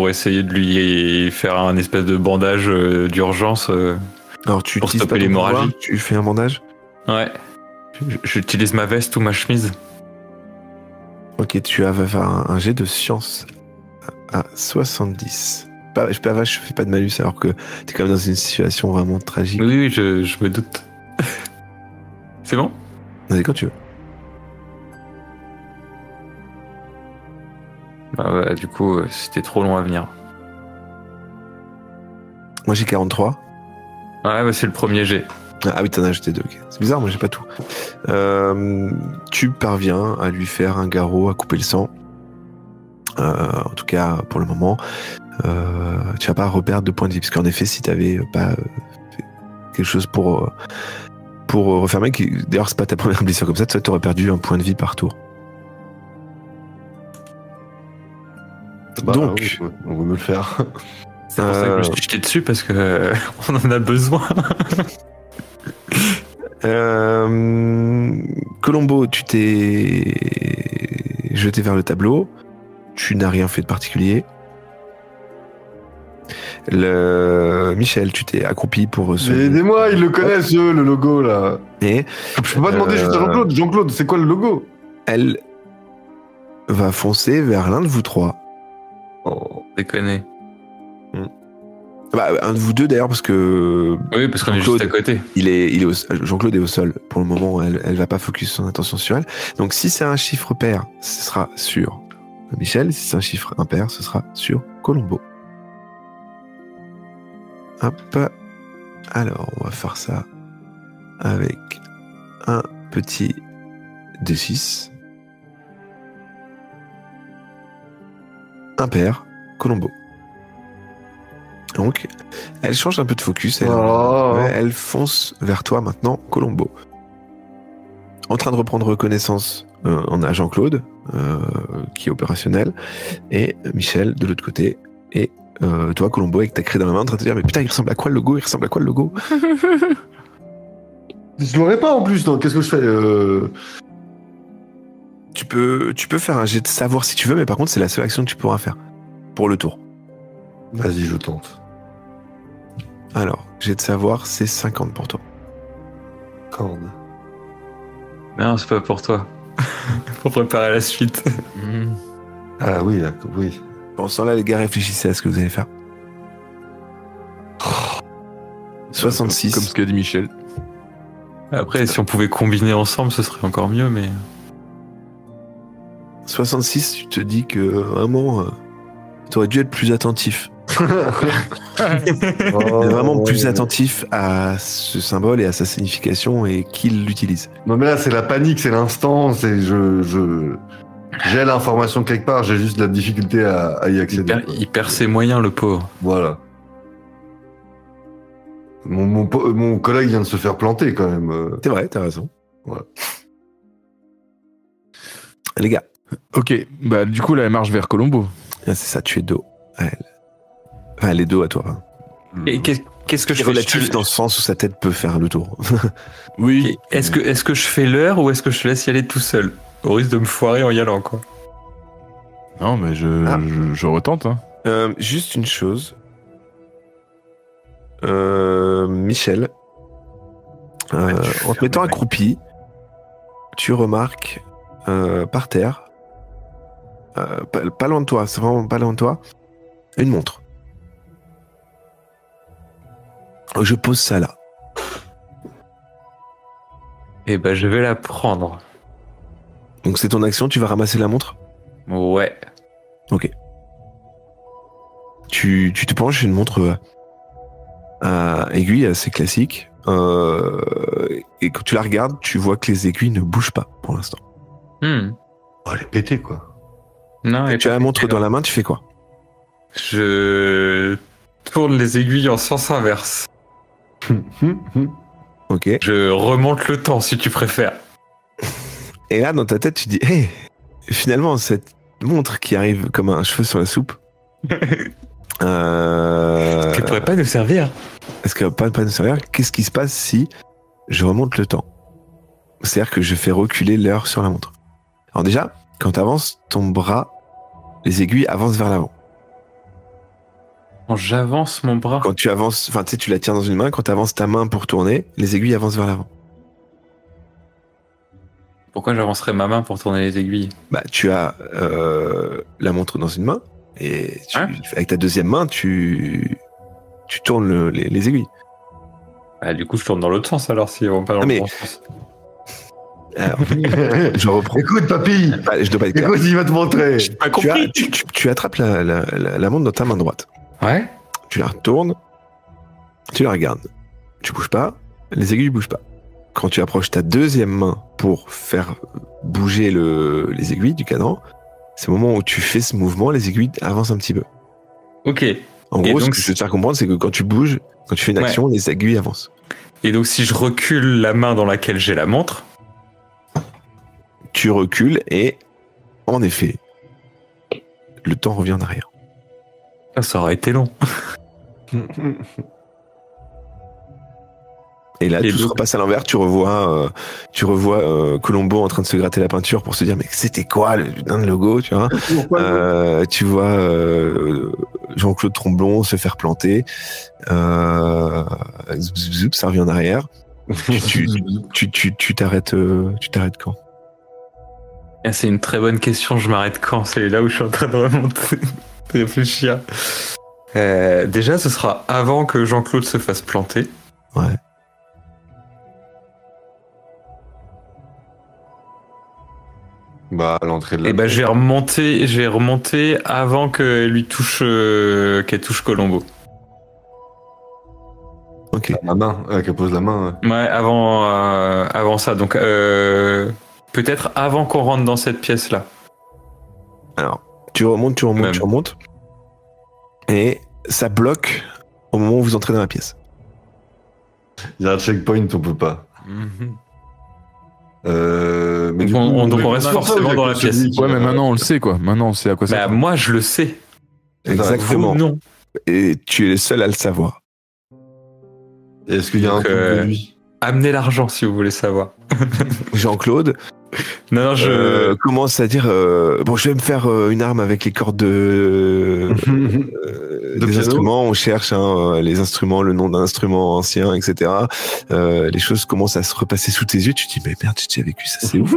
essayer de lui faire un espèce de bandage d'urgence Alors tu pour utilises stopper pas ton l'hémorragie. pouvoir, tu fais un bandage. Ouais. J'utilise ma veste ou ma chemise. Ok, tu vas faire un jet de science à 70. Je fais pas de malus alors que t'es quand même dans une situation vraiment tragique. Oui, je me doute. C'est bon? Vas-y, quand tu veux. Bah, du coup, c'était trop long à venir. Moi j'ai 43. Ouais, bah c'est le premier jet. Ah oui, t'en as ajouté 2. Okay. C'est bizarre, moi j'ai pas tout. Tu parviens à lui faire un garrot, à couper le sang. En tout cas, pour le moment, tu vas pas reperdre de points de vie. Parce qu'en effet, si t'avais pas fait quelque chose pour refermer, d'ailleurs c'est pas ta première blessure comme ça, t'aurais perdu un point de vie par tour. Bah, donc, oui, on va me le faire. C'est pour ça que je me suis jeté dessus parce que on en a besoin. Colombo, tu t'es jeté vers le tableau. Tu n'as rien fait de particulier. Michel, tu t'es accroupi pour Mais aidez-moi, ils le connaissent, eux, le logo, là. Et je peux pas demander juste à Jean-Claude. Jean-Claude, c'est quoi le logo? Elle va foncer vers l'un de vous trois. Oh, déconner. Bah, un de vous deux d'ailleurs, parce que. Oui, parce qu'on est juste à côté. Jean-Claude est au sol. Pour le moment, elle va pas focus son attention sur elle. Donc, si c'est un chiffre pair, ce sera sur Michel. Si c'est un chiffre impair, ce sera sur Colombo. Hop. Alors, on va faire ça avec un petit D6. Impair, Colombo. Donc, elle change un peu de focus. Elle fonce vers toi maintenant, Colombo. En train de reprendre connaissance, on a Jean-Claude, qui est opérationnel, et Michel de l'autre côté. Et toi, Colombo, avec ta craie dans la main, en train de te dire, mais putain, il ressemble à quoi le logo? Je l'aurais pas en plus, donc qu'est-ce que je fais? Tu peux faire un jet de savoir si tu veux, mais par contre, c'est la seule action que tu pourras faire pour le tour. Vas-y, je tente. Alors, jet de savoir, c'est 50 pour toi. Corde. Non, c'est pas pour toi. Pour préparer la suite. Ah oui, d'accord, oui. Bon, sans là, les gars, réfléchissez à ce que vous allez faire. 66. Comme ce qu'a dit Michel. Après, si on pouvait combiner ensemble, ce serait encore mieux, mais... 66, tu te dis que vraiment, t'aurais dû être plus attentif. Vraiment plus attentif à ce symbole et à sa signification et qui l'utilise. Non mais là c'est la panique, c'est l'instant, c'est j'ai l'information quelque part, j'ai juste la difficulté à y accéder. Il perd ses moyens, le pauvre. Voilà. Mon collègue vient de se faire planter quand même. C'est vrai, t'as raison. Ouais. Les gars. Ok, bah du coup là elle marche vers Colombo. Ah, c'est ça, tu es dos à elle. Enfin, elle est dos à toi. Hein. Et qu'est-ce que je fais? Relatif dans le sens où sa tête peut faire le tour. Oui. Est-ce que je fais l'heure ou est-ce que je te laisse y aller tout seul? Au risque de me foirer en y allant, quoi. Non, mais je retente. Hein. Juste une chose. Michel, en te mettant accroupi, tu remarques par terre, pas loin de toi, c'est vraiment pas loin de toi, une montre. Je pose ça là. Eh ben, je vais la prendre. Donc c'est ton action, tu vas ramasser la montre? Ouais. Ok. Tu te penches, une montre à aiguille assez classique. Et quand tu la regardes, tu vois que les aiguilles ne bougent pas pour l'instant. Oh, elle est pétée, quoi. Non, tu as la montre dans la main, tu fais quoi? Je tourne les aiguilles en sens inverse. Ok. Je remonte le temps, si tu préfères. Et là, dans ta tête, tu dis, hé, finalement, cette montre qui arrive comme un cheveu sur la soupe. Est-ce qu'elle pourrait pas nous servir? Est-ce qu'elle va pas nous servir? Qu'est-ce qui se passe si je remonte le temps? C'est-à-dire que je fais reculer l'heure sur la montre. Alors déjà, quand tu avances ton bras, les aiguilles avancent vers l'avant. Quand j'avance mon bras? Quand tu avances, enfin tu sais, tu la tiens dans une main, quand tu avances ta main pour tourner, les aiguilles avancent vers l'avant. Pourquoi j'avancerais ma main pour tourner les aiguilles? Bah tu as la montre dans une main, et avec ta deuxième main, tu tournes les aiguilles. Bah, du coup, je tourne dans l'autre sens alors, si on va pas dans le bon sens. Alors, je reprends. Écoute, papy, je dois pas être clair. écoute, il va te montrer. Pas compris. Tu attrapes la montre dans ta main droite. Ouais. Tu la retournes, tu la regardes. Tu bouges pas, les aiguilles bougent pas. Quand tu approches ta deuxième main pour faire bouger les aiguilles du cadran, c'est le moment où tu fais ce mouvement, les aiguilles avancent un petit peu. Ok. En gros, ce que je veux te faire comprendre, c'est que quand tu bouges, quand tu fais une action, les aiguilles avancent. Et donc, si je recule la main dans laquelle j'ai la montre, tu recules et, en effet, le temps revient en arrière. Ça aurait été long. Et là, tout se repasse à l'envers. Tu revois Colombo en train de se gratter la peinture pour se dire mais c'était quoi le logo, tu vois. Tu vois Jean-Claude Tromblon se faire planter. Ça revient en arrière. Tu t'arrêtes quand? C'est une très bonne question. Je m'arrête quand? C'est là où je suis en train de remonter, de réfléchir. Déjà, ce sera avant que Jean-Claude se fasse planter. Ouais. Bah, à l'entrée de la... Et bah, je vais remonter avant qu'elle qu'elle touche Colombo. Ok. La main, qu'elle pose la main. Ouais, avant ça. Donc, peut-être avant qu'on rentre dans cette pièce-là. Alors, tu remontes. Et ça bloque au moment où vous entrez dans la pièce. Il y a un checkpoint, on peut pas. Mais donc on reste forcément dans la pièce. Ouais, mais maintenant on le sait, quoi. Maintenant on sait à quoi ça. Bah, moi je le sais. Exactement. Vous, non. Et tu es le seul à le savoir. Est-ce qu'il y a un truc de lui? Amenez l'argent si vous voulez savoir. Jean-Claude commence à dire bon, je vais me faire une arme avec les cordes des instruments. On cherche les instruments, le nom d'un instrument ancien, etc. Les choses commencent à se repasser sous tes yeux. Tu te dis mais merde, j'ai vécu ça, c'est ouf.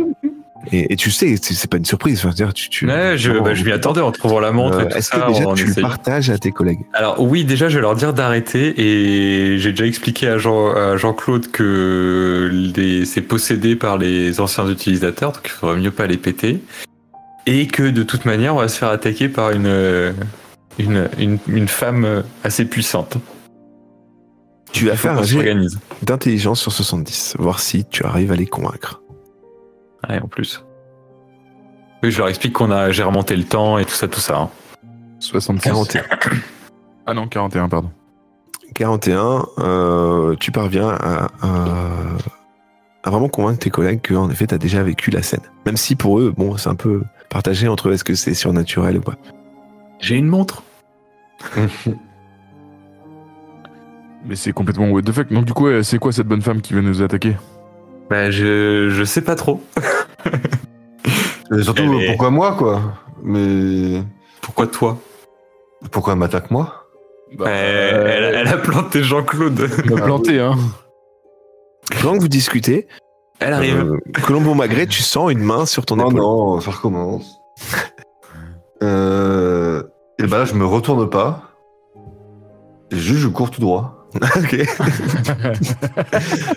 Et tu sais, c'est pas une surprise. Enfin, ouais, je m'y attendais en trouvant la montre. Est-ce que déjà tu le partages à tes collègues? Alors oui, déjà je vais leur dire d'arrêter, et j'ai déjà expliqué à Jean-Claude que c'est possédé par les anciens utilisateurs, donc il faudrait mieux pas les péter, et que de toute manière on va se faire attaquer par une femme assez puissante. Tu vas faire un jet d'intelligence sur 70, voir si tu arrives à les convaincre. Ouais, en plus. Oui, je leur explique j'ai remonté le temps et tout ça. Hein. 76. 41. Ah non, 41, pardon. 41, tu parviens à vraiment convaincre tes collègues que, en effet, t'as déjà vécu la scène. Même si pour eux, bon, c'est un peu partagé entre est-ce que c'est surnaturel ou pas. J'ai une montre. Mais c'est complètement what the fuck. Donc du coup, c'est quoi cette bonne femme qui veut nous attaquer? Bah, je sais pas trop. Et surtout, pourquoi moi, quoi? Mais... Pourquoi toi? Pourquoi elle m'attaque moi? Elle a planté Jean-Claude. Elle a planté, hein. Pendant que vous discutez, elle arrive. Colombo Magret, tu sens une main sur ton épaule. Non, ça recommence. Et bah là, je me retourne pas. Et juste, je cours tout droit. Ok.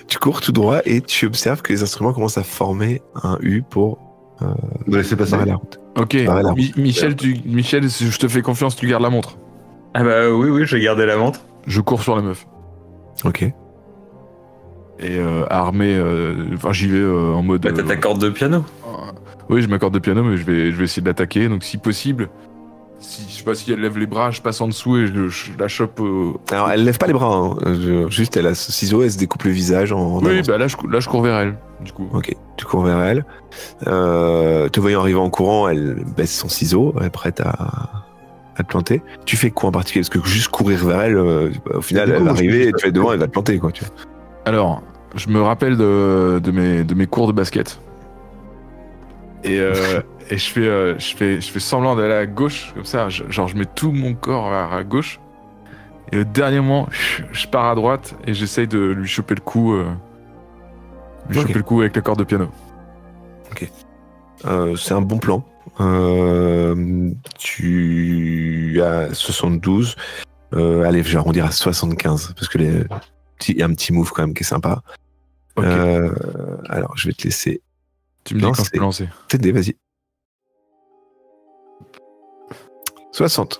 Tu cours tout droit et tu observes que les instruments commencent à former un U pour laissez passer. la route. Ok, Michel, je te fais confiance, tu gardes la montre. Ah bah oui, j'ai gardé la montre. Je cours sur la meuf. Ok. Et armé, j'y vais en mode... Bah t'as ta corde de piano. Oui, je m'accorde de piano, mais je vais essayer de l'attaquer. Donc si possible, je sais pas si elle lève les bras, je passe en dessous et je la chope. Alors elle lève pas les bras, hein. Juste elle a ce ciseau, elle se découpe le visage en Oui, avance. bah là je cours vers elle, du coup. Ok, tu cours vers elle. Te voyant arriver en courant, elle baisse son ciseau, elle est prête à te planter. Tu fais quoi en particulier? Parce que juste courir vers elle, au final, elle va arriver et tu es devant, elle va te planter, quoi. Tu vois. Alors, je me rappelle de mes cours de basket. Et je fais semblant d'aller à gauche, comme ça, genre je mets tout mon corps à gauche. Et au dernier moment, je pars à droite et j'essaye de lui choper le coup. Choper le coup avec la corde de piano. Ok. C'est un bon plan. Tu as 72. Allez, je vais arrondir à 75 parce que il y a un petit move quand même qui est sympa. Okay. Alors, je vais te laisser. Tu me dis quand je peux lancer. T'aider, vas-y. 60.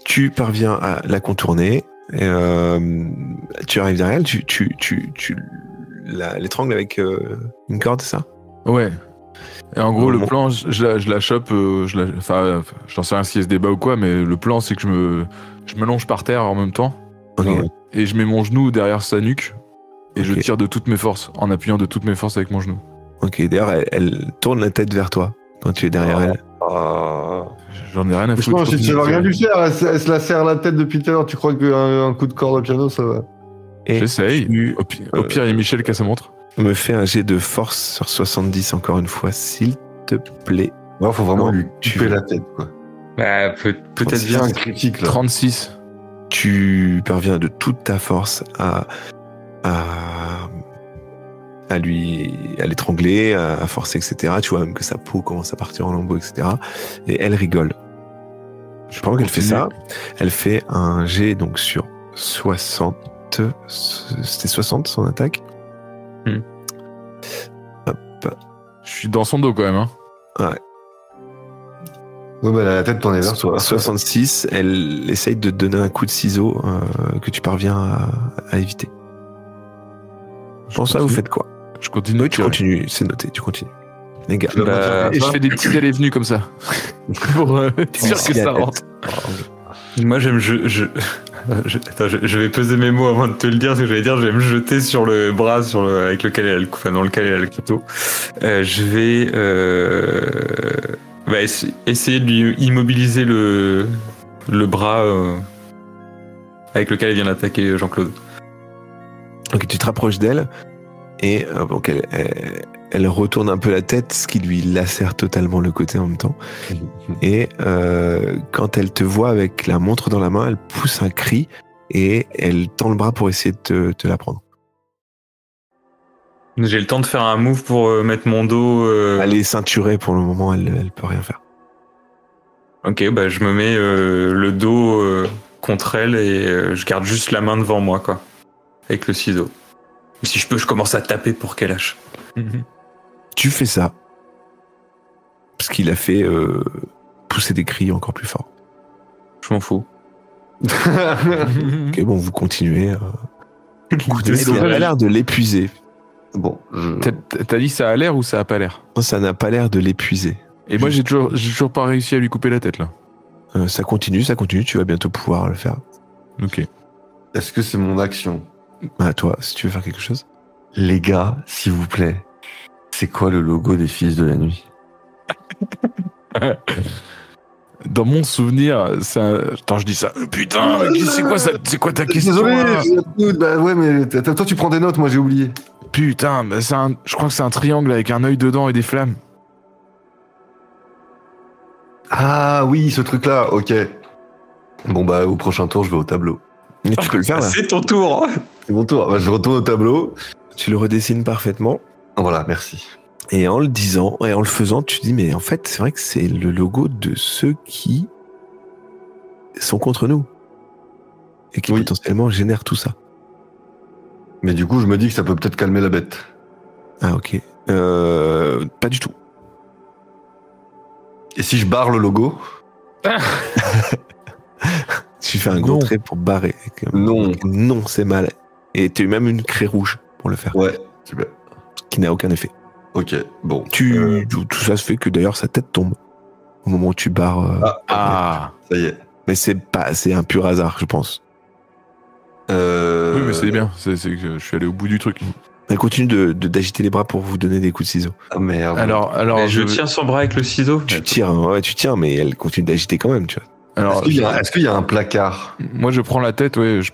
Tu parviens à la contourner. Tu arrives derrière elle. Tu l'étrangles avec une corde, c'est ça? Ouais. Et en gros, le plan, je la chope. Enfin, j'en sais rien si elle se débat ou quoi, mais le plan, c'est que je me longe par terre en même temps. Okay. Et je mets mon genou derrière sa nuque. Et je tire de toutes mes forces, en appuyant de toutes mes forces avec mon genou. Ok, d'ailleurs, elle tourne la tête vers toi quand tu es derrière elle. J'en ai rien à foutre. Je pense que tu n'as rien dû faire, elle se la serre la tête depuis tout à l'heure. Tu crois qu'un coup de corde au piano, ça va? J'essaye. Au pire, il y a Michel qui a sa montre. Me fais un jet de force sur 70 encore une fois, s'il te plaît. Non, faut vraiment lui tuer la tête, quoi. Bah, peut-être bien un critique, là. 36. Tu parviens de toute ta force à l'étrangler, à forcer, etc. Tu vois même que sa peau commence à partir en lambeaux, etc. Et elle rigole. Pendant qu'elle fait ça, elle fait un jet donc sur 60. C'était 60 son attaque. Hop. Je suis dans son dos quand même. Hein. Ouais. Ouais, bah, la tête tournée vers toi. 66, elle essaye de te donner un coup de ciseau que tu parviens à éviter. Pour ça, vous faites quoi? Je continue. Oui, tu continues, c'est noté, tu continues. Les gars. Et je fais des petits allées venues comme ça. Pour être sûr que ça rentre. Moi, j'aime. Attends, je vais peser mes mots avant de te le dire. Ce que je vais dire, je vais me jeter sur le bras avec lequel elle a dans lequel elle a le couteau. Je vais essayer de lui immobiliser le bras avec lequel elle vient d'attaquer Jean-Claude. Ok, tu te rapproches d'elle et donc elle retourne un peu la tête, ce qui lui lacère totalement le côté en même temps. Et quand elle te voit avec la montre dans la main, elle pousse un cri et elle tend le bras pour essayer de te la prendre. J'ai le temps de faire un move pour mettre mon dos... Elle est ceinturée pour le moment, elle peut rien faire. Ok, bah je me mets le dos contre elle et je garde juste la main devant moi, quoi. Avec le ciseau. Et si je peux, je commence à taper pour qu'elle lâche. Tu fais ça. Parce qu'il a fait pousser des cris encore plus forts. Je m'en fous. Ok, bon, vous continuez. Elle a l'air de l'épuiser. Bon, T'as dit ça a l'air ou ça a pas l'air? Ça n'a pas l'air de l'épuiser. Et moi, j'ai toujours pas réussi à lui couper la tête, là. Ça continue, tu vas bientôt pouvoir le faire. Ok. Est-ce que c'est mon action? À toi, si tu veux faire quelque chose. Les gars, s'il vous plaît, c'est quoi le logo des Fils de la Nuit? Dans mon souvenir, c'est un... Attends, je dis ça. Putain, c'est quoi ça? C'est quoi ta question? Désolé, bah ouais, mais toi tu prends des notes, moi j'ai oublié. Putain, bah je crois que c'est un triangle avec un œil dedans et des flammes. Ah oui, ce truc-là, ok. Bon bah au prochain tour, je vais au tableau. Mais tu peux le faire là. C'est ton tour. C'est mon tour. Bah, je retourne au tableau. Tu le redessines parfaitement. Voilà, merci. Et en le disant, et en le faisant, tu te dis, mais en fait, c'est vrai que c'est le logo de ceux qui sont contre nous. Et qui potentiellement génèrent tout ça. Mais du coup, je me dis que ça peut peut-être calmer la bête. Ah, ok. Pas du tout. Et si je barre le logo? Tu fais un gros trait pour barrer. Non. Non, c'est mal. Et tu as même une craie rouge pour le faire. Ouais, super. Qui n'a aucun effet. Ok, bon. Tout ça se fait que d'ailleurs sa tête tombe au moment où tu barres. Ça y est. Mais c'est un pur hasard, je pense. Oui, mais c'est bien. C'est que je suis allé au bout du truc. Elle continue d'agiter les bras pour vous donner des coups de ciseaux. Ah merde. Alors je tiens son bras avec le ciseau. Tu tires, hein, tu tiens, mais elle continue d'agiter quand même, tu vois. Alors, est-ce qu'il y a un placard? Moi, je prends la tête, et je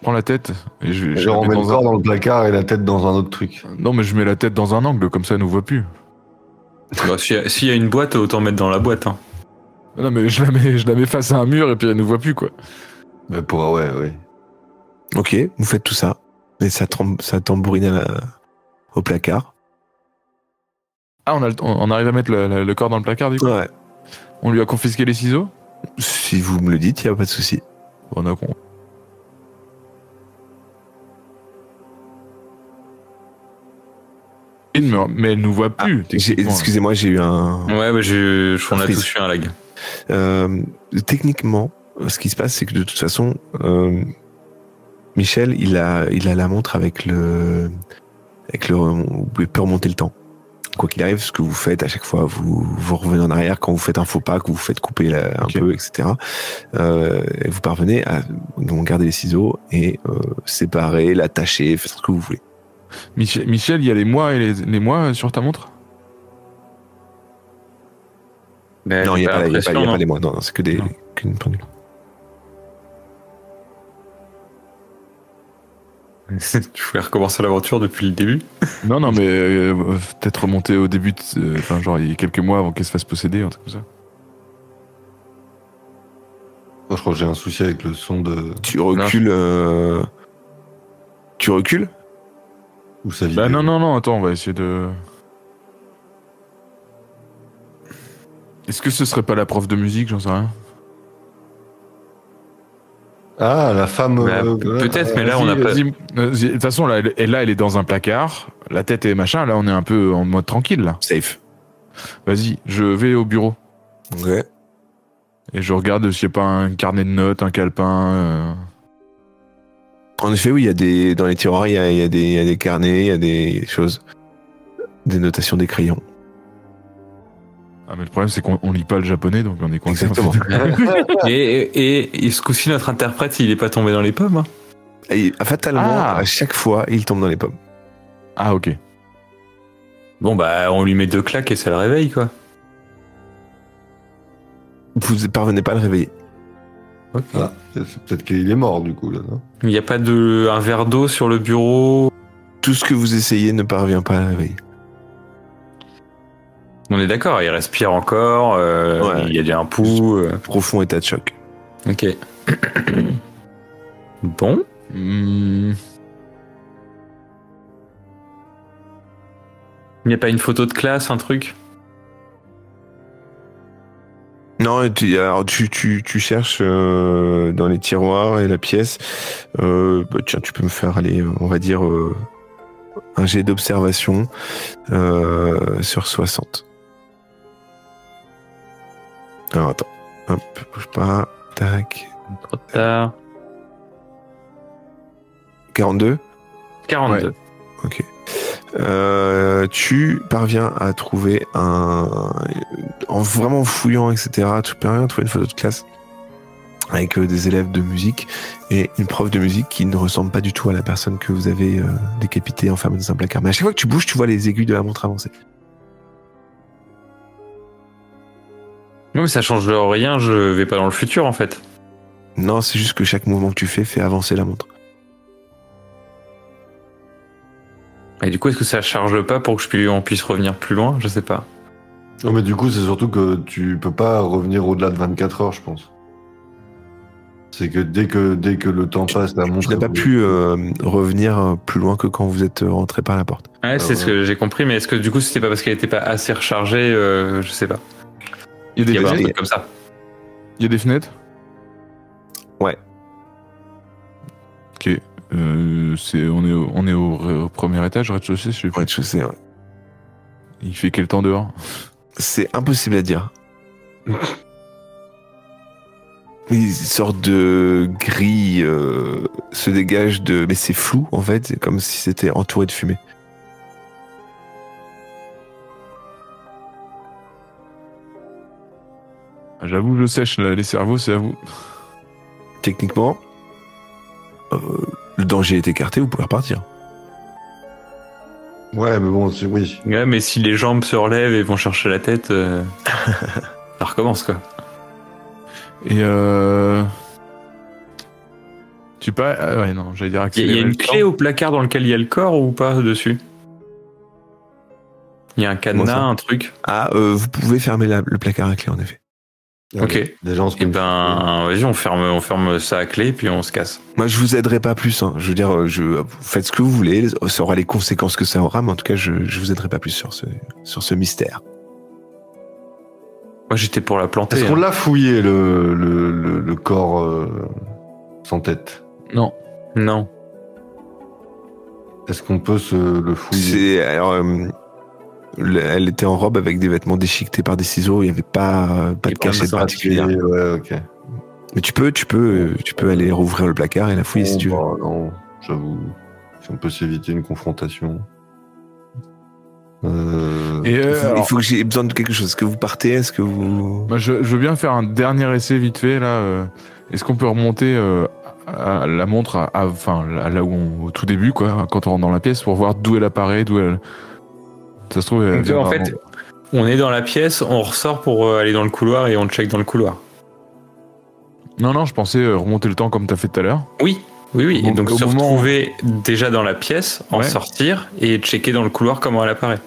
on met le corps dans le placard et la tête dans un autre truc. Non, mais je mets la tête dans un angle, comme ça, elle nous voit plus. Bah, s'il y a une boîte, autant mettre dans la boîte. Hein. Non, mais je la mets face à un mur et puis elle nous voit plus, quoi. Mais ouais. Ok, vous faites tout ça. Et ça tambourine au placard. Ah, on arrive à mettre le corps dans le placard, du coup? Ouais. On lui a confisqué les ciseaux? Si vous me le dites, il n'y a pas de souci. On a mais elle nous voit plus. Excusez-moi, j'ai eu un... Ouais, on a tous eu un lag. Techniquement, ce qui se passe, c'est que de toute façon, Michel, il a la montre avec le... Vous pouvez pas remonter le temps. Quoi qu'il arrive, ce que vous faites à chaque fois, vous revenez en arrière quand vous faites un faux pas, que vous faites couper un peu, etc. Et vous parvenez à garder les ciseaux et séparer, l'attacher, faire ce que vous voulez. Michel, il y a les mois et les mois sur ta montre? Non, il n'y a pas les mois. Non, c'est que qu'une pendule. Tu voulais recommencer l'aventure depuis le début? Non, mais peut-être remonter au début, genre il y a quelques mois avant qu'elle se fasse posséder, un truc comme ça. Moi, je crois que j'ai un souci avec le son de... Tu recules... Tu recules? Ou ça vibre? Bah non, attends, on va essayer de... Est-ce que ce serait pas la prof de musique, j'en sais rien. Ah, la femme... peut-être, mais là, on a pas... De toute façon, là, elle est dans un placard, la tête et machin, là, on est un peu en mode tranquille, là. Safe. Vas-y, je vais au bureau. Ouais. Et je regarde s'il n'y a pas un carnet de notes, un calepin... En effet, oui, dans les tiroirs, il y a des carnets, il y a des choses, des notations, des crayons. Ah, mais le problème, c'est qu'on lit pas le japonais, donc on est coincé. Exactement. et ce coup-ci, notre interprète, il est pas tombé dans les pommes. Hein. Et, fatalement, à chaque fois, il tombe dans les pommes. Ah, ok. Bon, bah, on lui met 2 claques et ça le réveille, quoi. Vous parvenez pas à le réveiller. Okay. Ah, c'est peut-être qu'il est mort, du coup, là, non? Il n'y a pas un verre d'eau sur le bureau? Tout ce que vous essayez ne parvient pas à le réveiller. On est d'accord, il respire encore, il y a déjà un pouls. Profond état de choc. Ok. Bon. Il n'y a pas une photo de classe, un truc? Non, alors tu cherches dans les tiroirs et la pièce. Tiens, tu peux me faire aller, on va dire, un jet d'observation sur 60. Alors attends, hop, bouge pas, tac. Trop tard. 42 42. Ouais. Ok. Tu parviens à trouver en vraiment fouillant, etc. Tu parviens à trouver une photo de classe avec des élèves de musique et une prof de musique qui ne ressemble pas du tout à la personne que vous avez décapitée, enfermée dans un placard. Mais à chaque fois que tu bouges, tu vois les aiguilles de la montre avancer. Non, mais ça change rien, je vais pas dans le futur en fait. Non, c'est juste que chaque mouvement que tu fais avancer la montre. Et du coup, est-ce que ça charge pas pour que on puisse revenir plus loin? Je sais pas. Non, mais du coup, c'est surtout que tu peux pas revenir au-delà de 24 heures, je pense. C'est que dès que le temps passe, la montre... Tu n'as pas pu revenir plus loin que quand vous êtes rentré par la porte. Ouais, c'est ce que j'ai compris, mais est-ce que du coup, c'était pas parce qu'elle était pas assez rechargée? Je sais pas. Il y a des fenêtres comme ça. Il y a des fenêtres? Ouais. Ok. On est au premier étage, rez-de-chaussée, je sais pas. Rez-de-chaussée, ouais. Il fait quel temps dehors? C'est impossible à dire. Une sorte de grille se dégage de... Mais c'est flou, en fait. C'est comme si c'était entouré de fumée. J'avoue, je sèche les cerveaux, c'est à vous. Techniquement, le danger est écarté, vous pouvez repartir. Ouais, mais bon, oui. Ouais, mais si les jambes se relèvent et vont chercher la tête, ça recommence, quoi. Et tu peux... ouais, non, j'allais dire accélérer. Il y a une clé au placard dans lequel il y a le corps ou pas dessus? Il y a un cadenas, un truc. Ah, vous pouvez fermer le placard à clé, en effet. Ok. Déjà, Et ben, vas-y, on ferme ça à clé puis on se casse. Moi, je vous aiderai pas plus. Hein. Je veux dire, vous faites ce que vous voulez. Ça aura les conséquences que ça aura, mais en tout cas, je vous aiderai pas plus sur ce mystère. Moi, j'étais pour la planter. Est-ce qu'on l'a fouillé, le corps sans tête? Non. Non. Est-ce qu'on peut le fouiller? Elle était en robe avec des vêtements déchiquetés par des ciseaux. Il n'y avait pas de cachette particulière. Ouais, ok. Mais tu peux aller rouvrir le placard et la fouiller si tu veux. Non, j'avoue. Si on peut s'éviter une confrontation. Il faut que j'ai besoin de quelque chose. Est-ce que vous partez? Est-ce que vous... Moi, je veux bien faire un dernier essai vite fait là. Est-ce qu'on peut remonter à la montre là où au tout début, quoi, quand on rentre dans la pièce, pour voir d'où elle apparaît, d'où elle... Ça se trouve, donc, en fait, on est dans la pièce, on ressort pour aller dans le couloir et on check dans le couloir. Non, je pensais remonter le temps comme t'as fait tout à l'heure. Oui. Et donc se retrouver déjà dans la pièce, en Ouais. sortir et checker dans le couloir comment elle apparaît.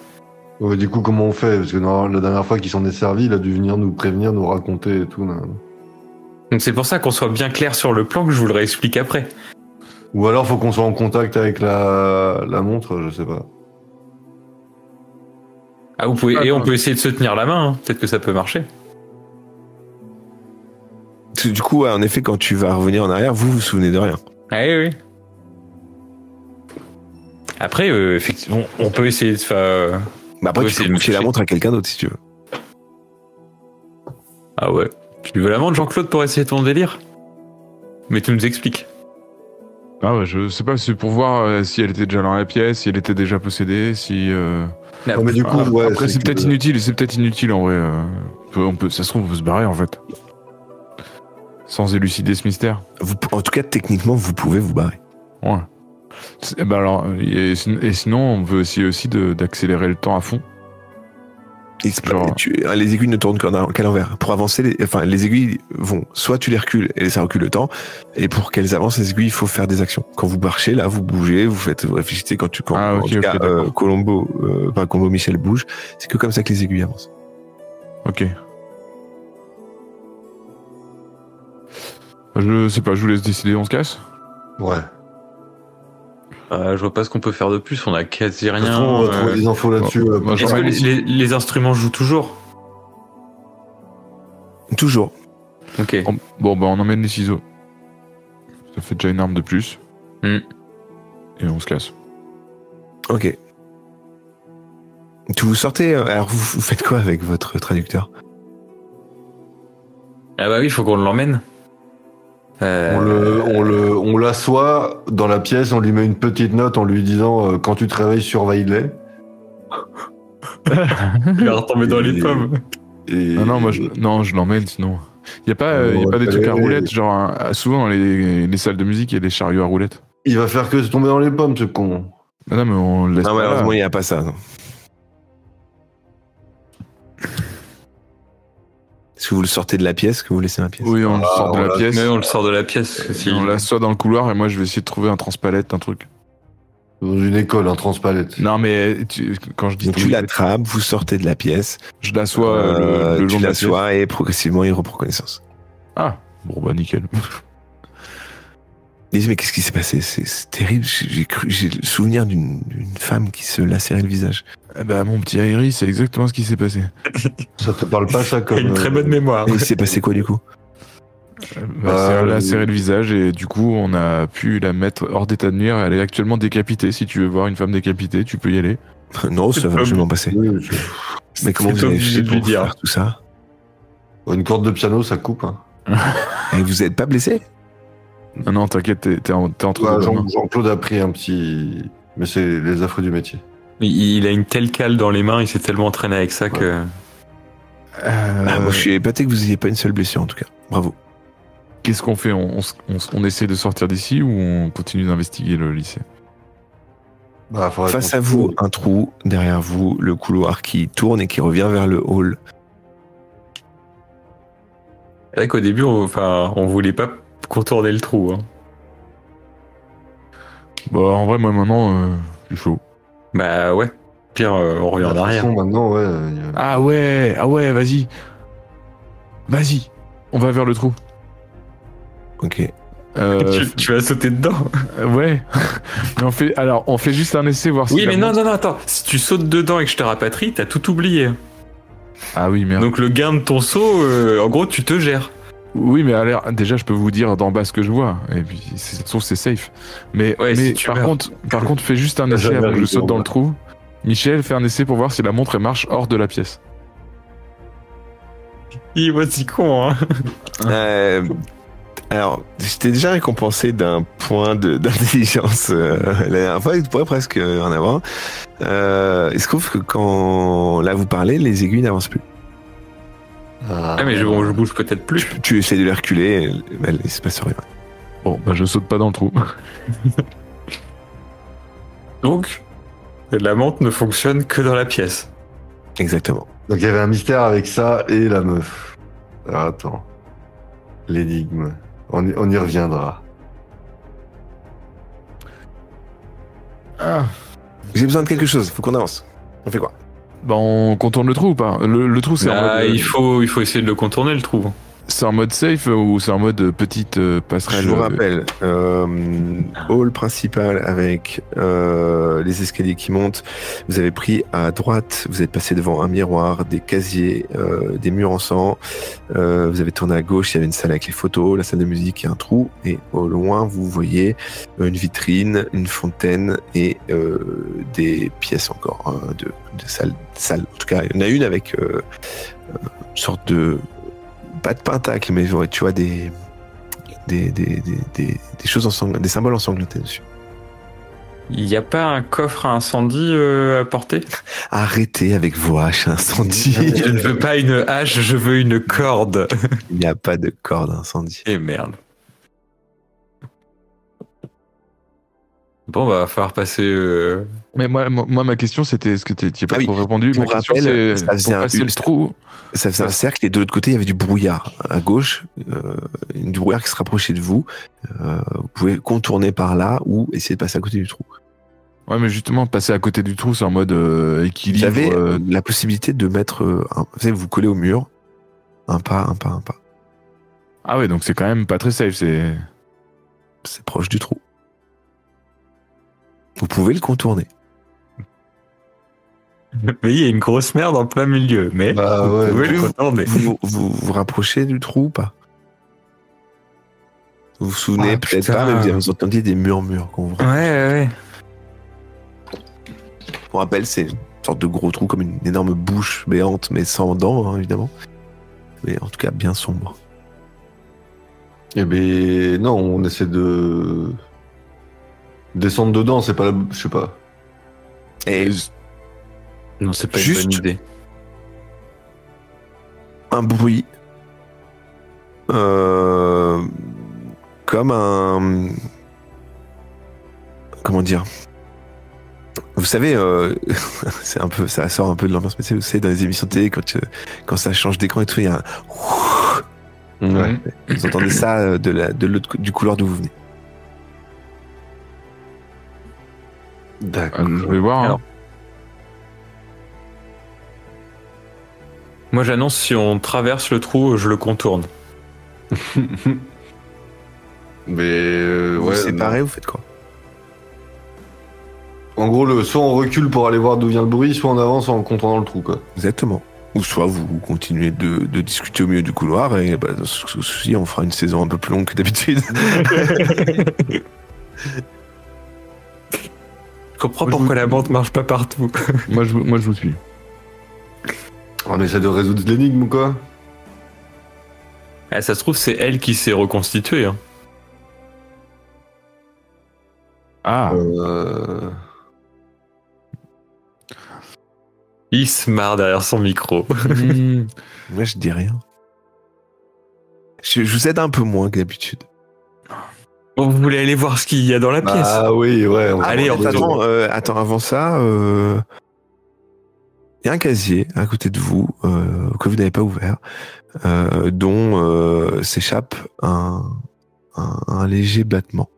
Ouais, du coup, comment on fait? Parce que la dernière fois qu'il s'en est servi, il a dû venir nous prévenir, nous raconter et tout. Là. Donc c'est pour ça qu'on soit bien clair sur le plan, que je vous le réexplique après. Ou alors, faut qu'on soit en contact avec la montre, je sais pas. Ah, vous pouvez, et on peut essayer de se tenir la main, hein. Peut-être que ça peut marcher. Du coup, en effet, quand tu vas revenir en arrière, vous vous souvenez de rien. Ah oui. Après, effectivement, on peut essayer de faire... Bah après, tu peux confier la montre à quelqu'un d'autre si tu veux. Ah ouais. Tu veux la montre, Jean-Claude, pour essayer ton délire? Mais tu nous expliques. Ah ouais, je sais pas, c'est pour voir si elle était déjà dans la pièce, si elle était déjà possédée, si... mais du coup, après c'est peut-être inutile en vrai. Ça se trouve, on peut se barrer en fait. Sans élucider ce mystère. En tout cas, techniquement, vous pouvez vous barrer. Ouais. Et sinon, on peut essayer aussi d'accélérer le temps à fond. Les aiguilles ne tournent qu'à l'envers. Pour avancer, les aiguilles vont, soit tu les recules et ça recule le temps, et pour qu'elles avancent, les aiguilles, il faut faire des actions. Quand vous marchez, là, vous bougez, vous réfléchissez Colombo, Michel bouge, c'est que comme ça que les aiguilles avancent. Ok. Je sais pas, je vous laisse décider, on se casse? Ouais. Je vois pas ce qu'on peut faire de plus, on a quasi rien. On va trouver des infos là-dessus. Est-ce que les instruments jouent toujours? Toujours. Ok. Bon, on emmène les ciseaux. Ça fait déjà une arme de plus. Et on se casse. Ok. Vous sortez, alors vous faites quoi avec votre traducteur? Ah bah oui, il faut qu'on l'emmène. On l'assoit dans la pièce, on lui met une petite note en lui disant quand tu te réveilles, surveille-les. Il va retomber dans les pommes. Je l'emmène sinon. Il y a pas des trucs à roulettes, genre souvent dans les salles de musique, il y a des chariots à roulettes. Il va faire que se tomber dans les pommes, ce con. Non, mais on le laisse pas. Malheureusement, il n'y a pas ça. Non. Est-ce que vous le sortez de la pièce, que vous laissez dans la pièce? Oui, on le sort de la pièce. Mais on le sort de la pièce. Si on l'assoit dans le couloir et moi je vais essayer de trouver un transpalette, un truc. Dans une école, un transpalette. Non, mais quand je dis... Tu l'attrapes, vous sortez de la pièce. Je l'assois le long de la pièce. Tu l'assois et progressivement il reprend connaissance. Ah, bon bah nickel. Mais qu'est-ce qui s'est passé? C'est terrible. J'ai le souvenir d'une femme qui se lacérait le visage. Eh ben, mon petit Aéry, c'est exactement ce qui s'est passé. Ça te parle pas, ça, comme... Une très bonne mémoire. Et il s'est passé quoi, du coup? Elle a serré le visage et du coup on a pu la mettre hors d'état de nuire. Elle est actuellement décapitée. Si tu veux voir une femme décapitée, tu peux y aller. Non, ça va, je vais m'en passer. Mais comment vous avez fait pour faire tout ça? Une corde de piano, ça coupe. Hein. Et vous n'êtes pas blessé? Non, t'inquiète, t'es entre Jean-Claude a pris un petit... Mais c'est les affreux du métier. Il a une telle cale dans les mains, il s'est tellement entraîné avec ça que... moi, je suis épaté que vous n'ayez pas une seule blessure, en tout cas. Bravo. Qu'est-ce qu'on fait? On essaie de sortir d'ici ou on continue d'investiguer le lycée? Face à vous, un trou. Derrière vous, le couloir qui tourne et qui revient vers le hall. C'est vrai qu'au début, on voulait pas contourner le trou. Hein. Bah, en vrai, moi, maintenant, je suis chaud. Bah ouais. Pire, on revient en arrière. Maintenant, ouais. Ah ouais, vas-y. Vas-y, on va vers le trou. Ok. Tu vas sauter dedans. Ouais. Mais on fait juste un essai, voir si... Oui, mais non, attends. Si tu sautes dedans et que je te rapatrie, t'as tout oublié. Ah oui, merde. Donc le gain de ton saut, en gros, tu te gères. Oui, mais déjà, je peux vous dire d'en bas ce que je vois. Et puis, sauf c'est safe. Mais par contre, fais juste un essai avant que je saute dans le trou. Michel, fais un essai pour voir si la montre marche hors de la pièce. Il est si con, hein. Alors, j'étais déjà récompensé d'un point d'intelligence la dernière fois, il pourrait presque en avoir. Il se trouve que quand là vous parlez, les aiguilles n'avancent plus. Mais je bouge peut-être plus. Tu essaies de les reculer, mais il se passe rien. Bon, bah je saute pas dans le trou. Donc, la montre ne fonctionne que dans la pièce. Exactement. Donc il y avait un mystère avec ça et la meuf. Alors, attends. L'énigme. On y reviendra. J'ai besoin de quelque chose, faut qu'on avance. On fait quoi? Bah on contourne le trou ou pas? Le trou c'est en mode... il faut essayer de le contourner le trou. C'est en mode safe ou c'est en mode petite passerelle? Je vous rappelle, hall principal avec les escaliers qui montent. Vous avez pris à droite, vous êtes passé devant un miroir, des casiers, des murs en sang. Vous avez tourné à gauche, il y avait une salle avec les photos, la salle de musique et un trou. Et au loin, vous voyez une vitrine, une fontaine et des pièces encore de salles. En tout cas, il y en a une avec une sorte de... Pas de pentacle, mais tu vois des choses des symboles ensanglantés dessus. Il n'y a pas un coffre à incendie à porter? Arrêtez avec vos haches à incendie. Je ne veux pas une hache, je veux une corde. Il n'y a pas de corde à incendie. Et merde. Bon, va falloir passer... Mais moi, ma question, c'était... Est-ce que tu n'y as pas trop répondu? Ma question, c'est... Ça faisait le trou... Ça faisait un cercle et de l'autre côté, il y avait du brouillard. À gauche, du brouillard qui se rapprochait de vous. Vous pouvez contourner par là ou essayer de passer à côté du trou. Ouais, mais justement, passer à côté du trou, c'est en mode équilibre. Vous avez la possibilité de mettre... vous collez au mur. Un pas. Ah ouais, donc c'est quand même pas très safe. C'est proche du trou. Vous pouvez le contourner. Mais il y a une grosse merde en plein milieu. Mais vous pouvez le contourner. Vous rapprochez du trou ou pas? Vous vous souvenez peut-être pas, mais vous entendiez des murmures qu'on vous... Ouais. Pour rappel, c'est une sorte de gros trou comme une énorme bouche béante, mais sans dents, hein, évidemment. Mais en tout cas, bien sombre. Eh ben non, on essaie de descendre dedans, c'est pas je sais pas. Et non, c'est pas une bonne idée. Un bruit comme un... Comment dire? Vous savez, c'est un peu, ça sort un peu de l'ambiance, mais vous savez, dans les émissions de télé, quand ça change d'écran et tout, il y a un... Ouais. Vous entendez ça de l'autre du couloir d'où vous venez. D'accord. Je vais voir. Alors, moi, j'annonce, si on traverse le trou, je le contourne. Mais vous séparez, vous faites quoi? En gros, soit on recule pour aller voir d'où vient le bruit, soit on avance en contournant le trou, quoi. Exactement. Ou soit vous continuez de discuter au milieu du couloir et dans ce souci, on fera une saison un peu plus longue que d'habitude. Je comprends pourquoi la bande marche pas partout. Moi, je vous suis. On essaie de résoudre l'énigme ou quoi? Ça se trouve, c'est elle qui s'est reconstituée. Hein. Ah. Il se marre derrière son micro. Moi, je dis rien. Je vous aide un peu moins que d'habitude. Vous voulez aller voir ce qu'il y a dans la pièce? Ah oui, ouais. Allez, attends, avant ça, il y a un casier à côté de vous que vous n'avez pas ouvert, dont s'échappe un léger battement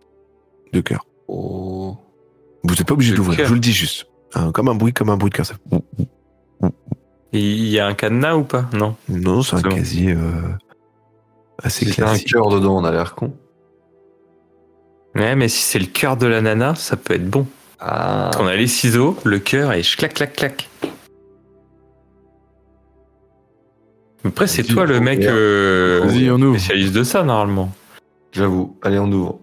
de cœur. Oh. Vous n'êtes pas obligé d'ouvrir, cœur. je vous le dis juste. Comme un bruit de cœur. Ça... Il y a un cadenas ou pas? Non. Non, c'est un casier assez C'est un classique. cœur dedans, on a l'air con. Ouais, mais si c'est le cœur de la nana, ça peut être bon. Ah. Parce qu'on a les ciseaux, le cœur et clac, clac, clac. Après, c'est toi le mec Vas-y, on ouvre. spécialiste de ça, normalement. J'avoue. Allez, on ouvre.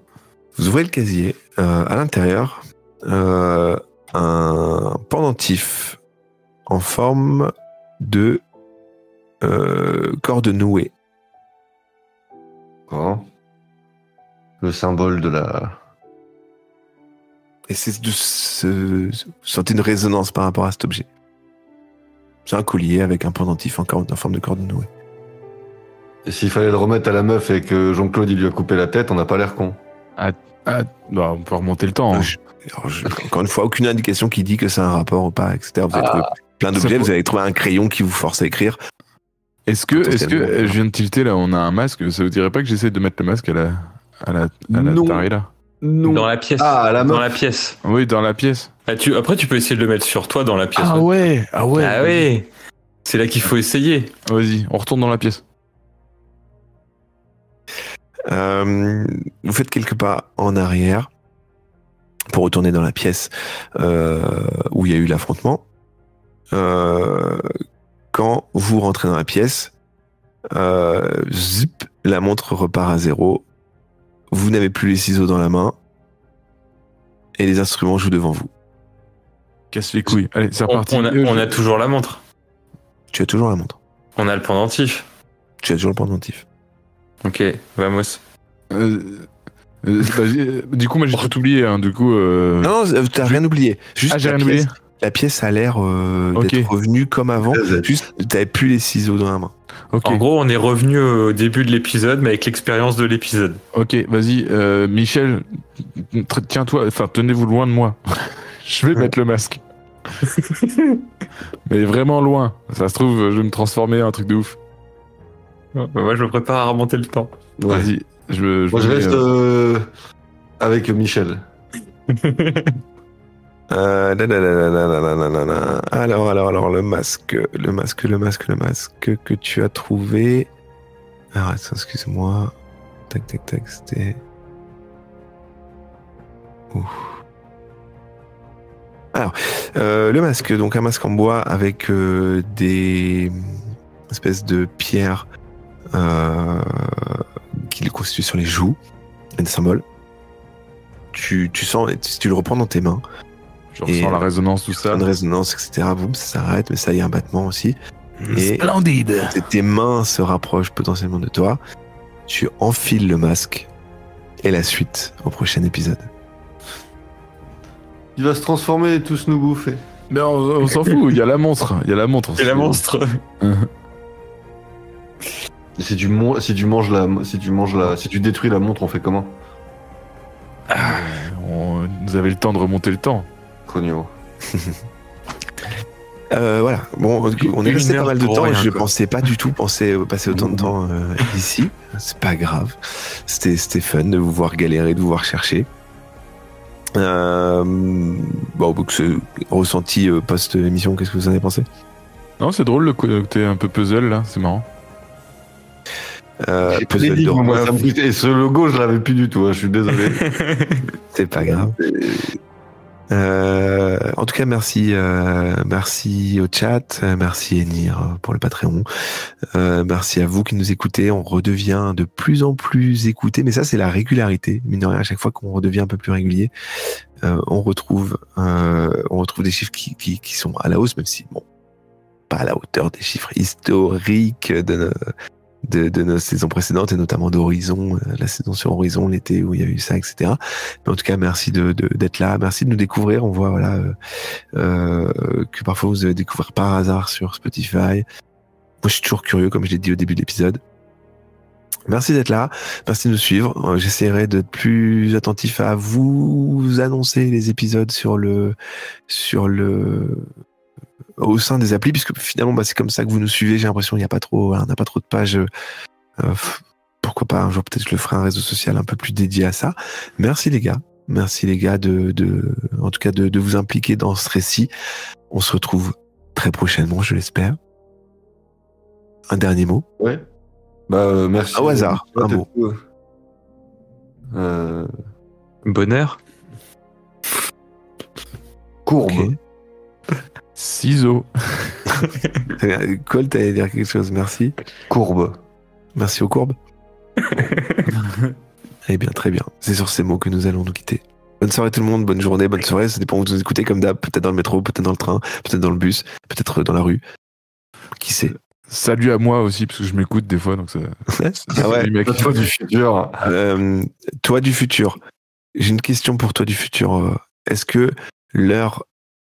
Vous ouvrez le casier. À l'intérieur, un pendentif en forme de corde nouée. Quoi? Le symbole de la... Et c'est de se sentir une résonance par rapport à cet objet. C'est un collier avec un pendentif en forme de corde nouée. Et s'il fallait le remettre à la meuf et que Jean-Claude il lui a coupé la tête, on n'a pas l'air con. Bah, on peut remonter le temps. Hein. Encore une fois, aucune indication qui dit que c'est un rapport ou pas, etc. Vous avez trouvé plein d'objets, vous avez trouvé un crayon qui vous force à écrire. Est-ce que je viens de tilter là, on a un masque, ça vous dirait pas que j'essaie de mettre le masque à la tarée là? Non. Dans la pièce. Ah, à la Dans meuf. la pièce. Oui, dans la pièce. Après, tu peux essayer de le mettre sur toi dans la pièce. Ah ouais. Ah ouais. C'est là qu'il faut essayer. Vas-y, on retourne dans la pièce. Vous faites quelques pas en arrière pour retourner dans la pièce où il y a eu l'affrontement. Quand vous rentrez dans la pièce, zip, la montre repart à zéro. Vous n'avez plus les ciseaux dans la main et les instruments jouent devant vous. Casse les couilles. Allez, c'est reparti. On a toujours la montre. Tu as toujours la montre. On a le pendentif. Tu as toujours le pendentif. Ok, vamos. Du coup, moi j'ai tout oublié. Hein, du coup. Non, t'as rien oublié. Juste j'ai rien oublié. La pièce a l'air d'être revenue comme avant. Juste, t'avais plus les ciseaux dans la main. Okay. En gros, on est revenu au début de l'épisode, mais avec l'expérience de l'épisode. Ok, vas-y, Michel, tiens-toi, enfin, tenez-vous loin de moi. Je vais mettre le masque. Mais vraiment loin. Ça se trouve, je vais me transformer en un truc de ouf. Moi, je me prépare à remonter le temps. Ouais. Vas-y, je Moi, je reste avec Michel. Alors, le masque que tu as trouvé. Alors, attends, excuse-moi. Tac, c'était. Alors, le masque, donc un masque en bois avec des espèces de pierres qui le constituent sur les joues, et des symboles. Tu sens, si tu le reprends dans tes mains. Je ressens la résonance, tout ça. Une résonance, etc. Boum, ça s'arrête, mais ça y a un battement aussi. Splendide. Et tes mains se rapprochent potentiellement de toi. Tu enfiles le masque. Et la suite au prochain épisode. Il va se transformer et tous nous bouffer. Mais on s'en fout, il y a la montre. Il y a la montre. Et la monstre. Si tu détruis la montre, on fait comment? Vous avez le temps de remonter le temps. Cogno. Voilà. Bon, on est resté pas mal de temps. Rien, Je quoi. pensais pas du tout passer autant de temps ici. C'est pas grave. C'était fun de vous voir galérer, de vous voir chercher. Donc ce ressenti post-émission, qu'est-ce que vous en avez pensé? Non, c'est drôle le côté un peu puzzle là, c'est marrant. Puzzle de Moi, ça me coûte- Et ce logo, je l'avais plus du tout. Hein, je suis désolé. c'est pas grave. En tout cas, merci au chat, merci Enir pour le Patreon, merci à vous qui nous écoutez. On redevient de plus en plus écoutés, mais ça c'est la régularité. Mine de rien, à chaque fois qu'on redevient un peu plus régulier, on retrouve des chiffres qui sont à la hausse, même si bon, pas à la hauteur des chiffres historiques de nos saisons précédentes, et notamment d'Horizon, la saison sur Horizon, l'été où il y a eu ça, etc. Mais en tout cas, merci d'être là, merci de nous découvrir. On voit que parfois vous allez découvrir par hasard sur Spotify. Moi, je suis toujours curieux, comme je l'ai dit au début de l'épisode. Merci d'être là, merci de nous suivre. J'essaierai d'être plus attentif à vous annoncer les épisodes au sein des applis, puisque finalement c'est comme ça que vous nous suivez. J'ai l'impression qu'il n'y a pas trop, on n'a pas trop de pages. Pourquoi pas un jour, peut-être je le ferai un réseau social un peu plus dédié à ça. Merci les gars en tout cas de vous impliquer dans ce récit. On se retrouve très prochainement, je l'espère. Un dernier mot. Ouais. Merci. Au hasard, un mot. Bonheur. Courbe. Okay. Ciseaux. Cole, t'allais dire quelque chose, merci. Courbe. Merci aux courbes. Eh bien, très bien. C'est sur ces mots que nous allons nous quitter. Bonne soirée tout le monde, bonne journée, bonne soirée. Ça dépend où vous nous écoutez, comme d'hab. Peut-être dans le métro, peut-être dans le train, peut-être dans le bus, peut-être dans la rue. Qui sait? Salut à moi aussi, parce que je m'écoute des fois, donc ça. Ah ouais. Toi du futur. Toi du futur. J'ai une question pour toi du futur. Est-ce que l'heure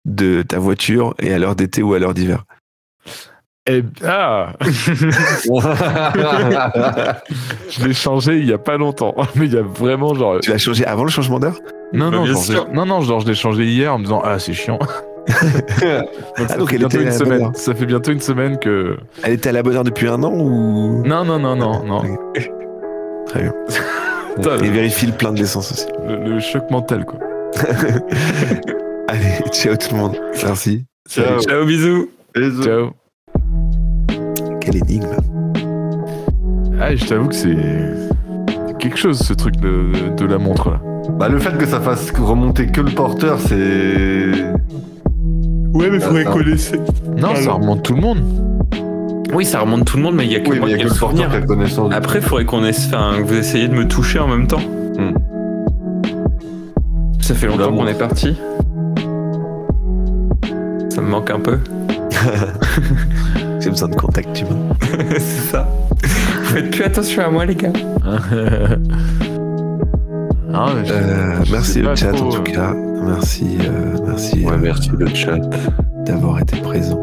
de ta voiture est à l'heure d'été ou à l'heure d'hiver? Je l'ai changé il y a pas longtemps, mais il y a vraiment genre. Tu l'as changé avant le changement d'heure? Non, genre je l'ai changé hier en me disant c'est chiant. Donc elle était à la bonne heure. Ça fait bientôt une semaine que. Elle était à la bonne heure depuis un an ou? Non. Okay. Très bien. Et vérifie le plein de l'essence aussi. Le choc mental, quoi. Allez, ciao tout le monde. Merci. Ciao, bisous. Ciao. Quelle énigme. Je t'avoue que c'est quelque chose, ce truc de la montre là. Le fait que ça fasse remonter que le porteur, c'est. Ouais, mais faudrait connaître. Non, ça remonte tout le monde. Oui, ça remonte tout le monde, mais il y a que moi qui ai le souvenir. Après, faudrait que vous essayiez de me toucher en même temps. Ça fait longtemps qu'on est parti. Ça me manque un peu. J'ai besoin de contact humain. C'est ça. Faites plus attention à moi, les gars. Merci le chat en tout cas. Merci le chat d'avoir été présent.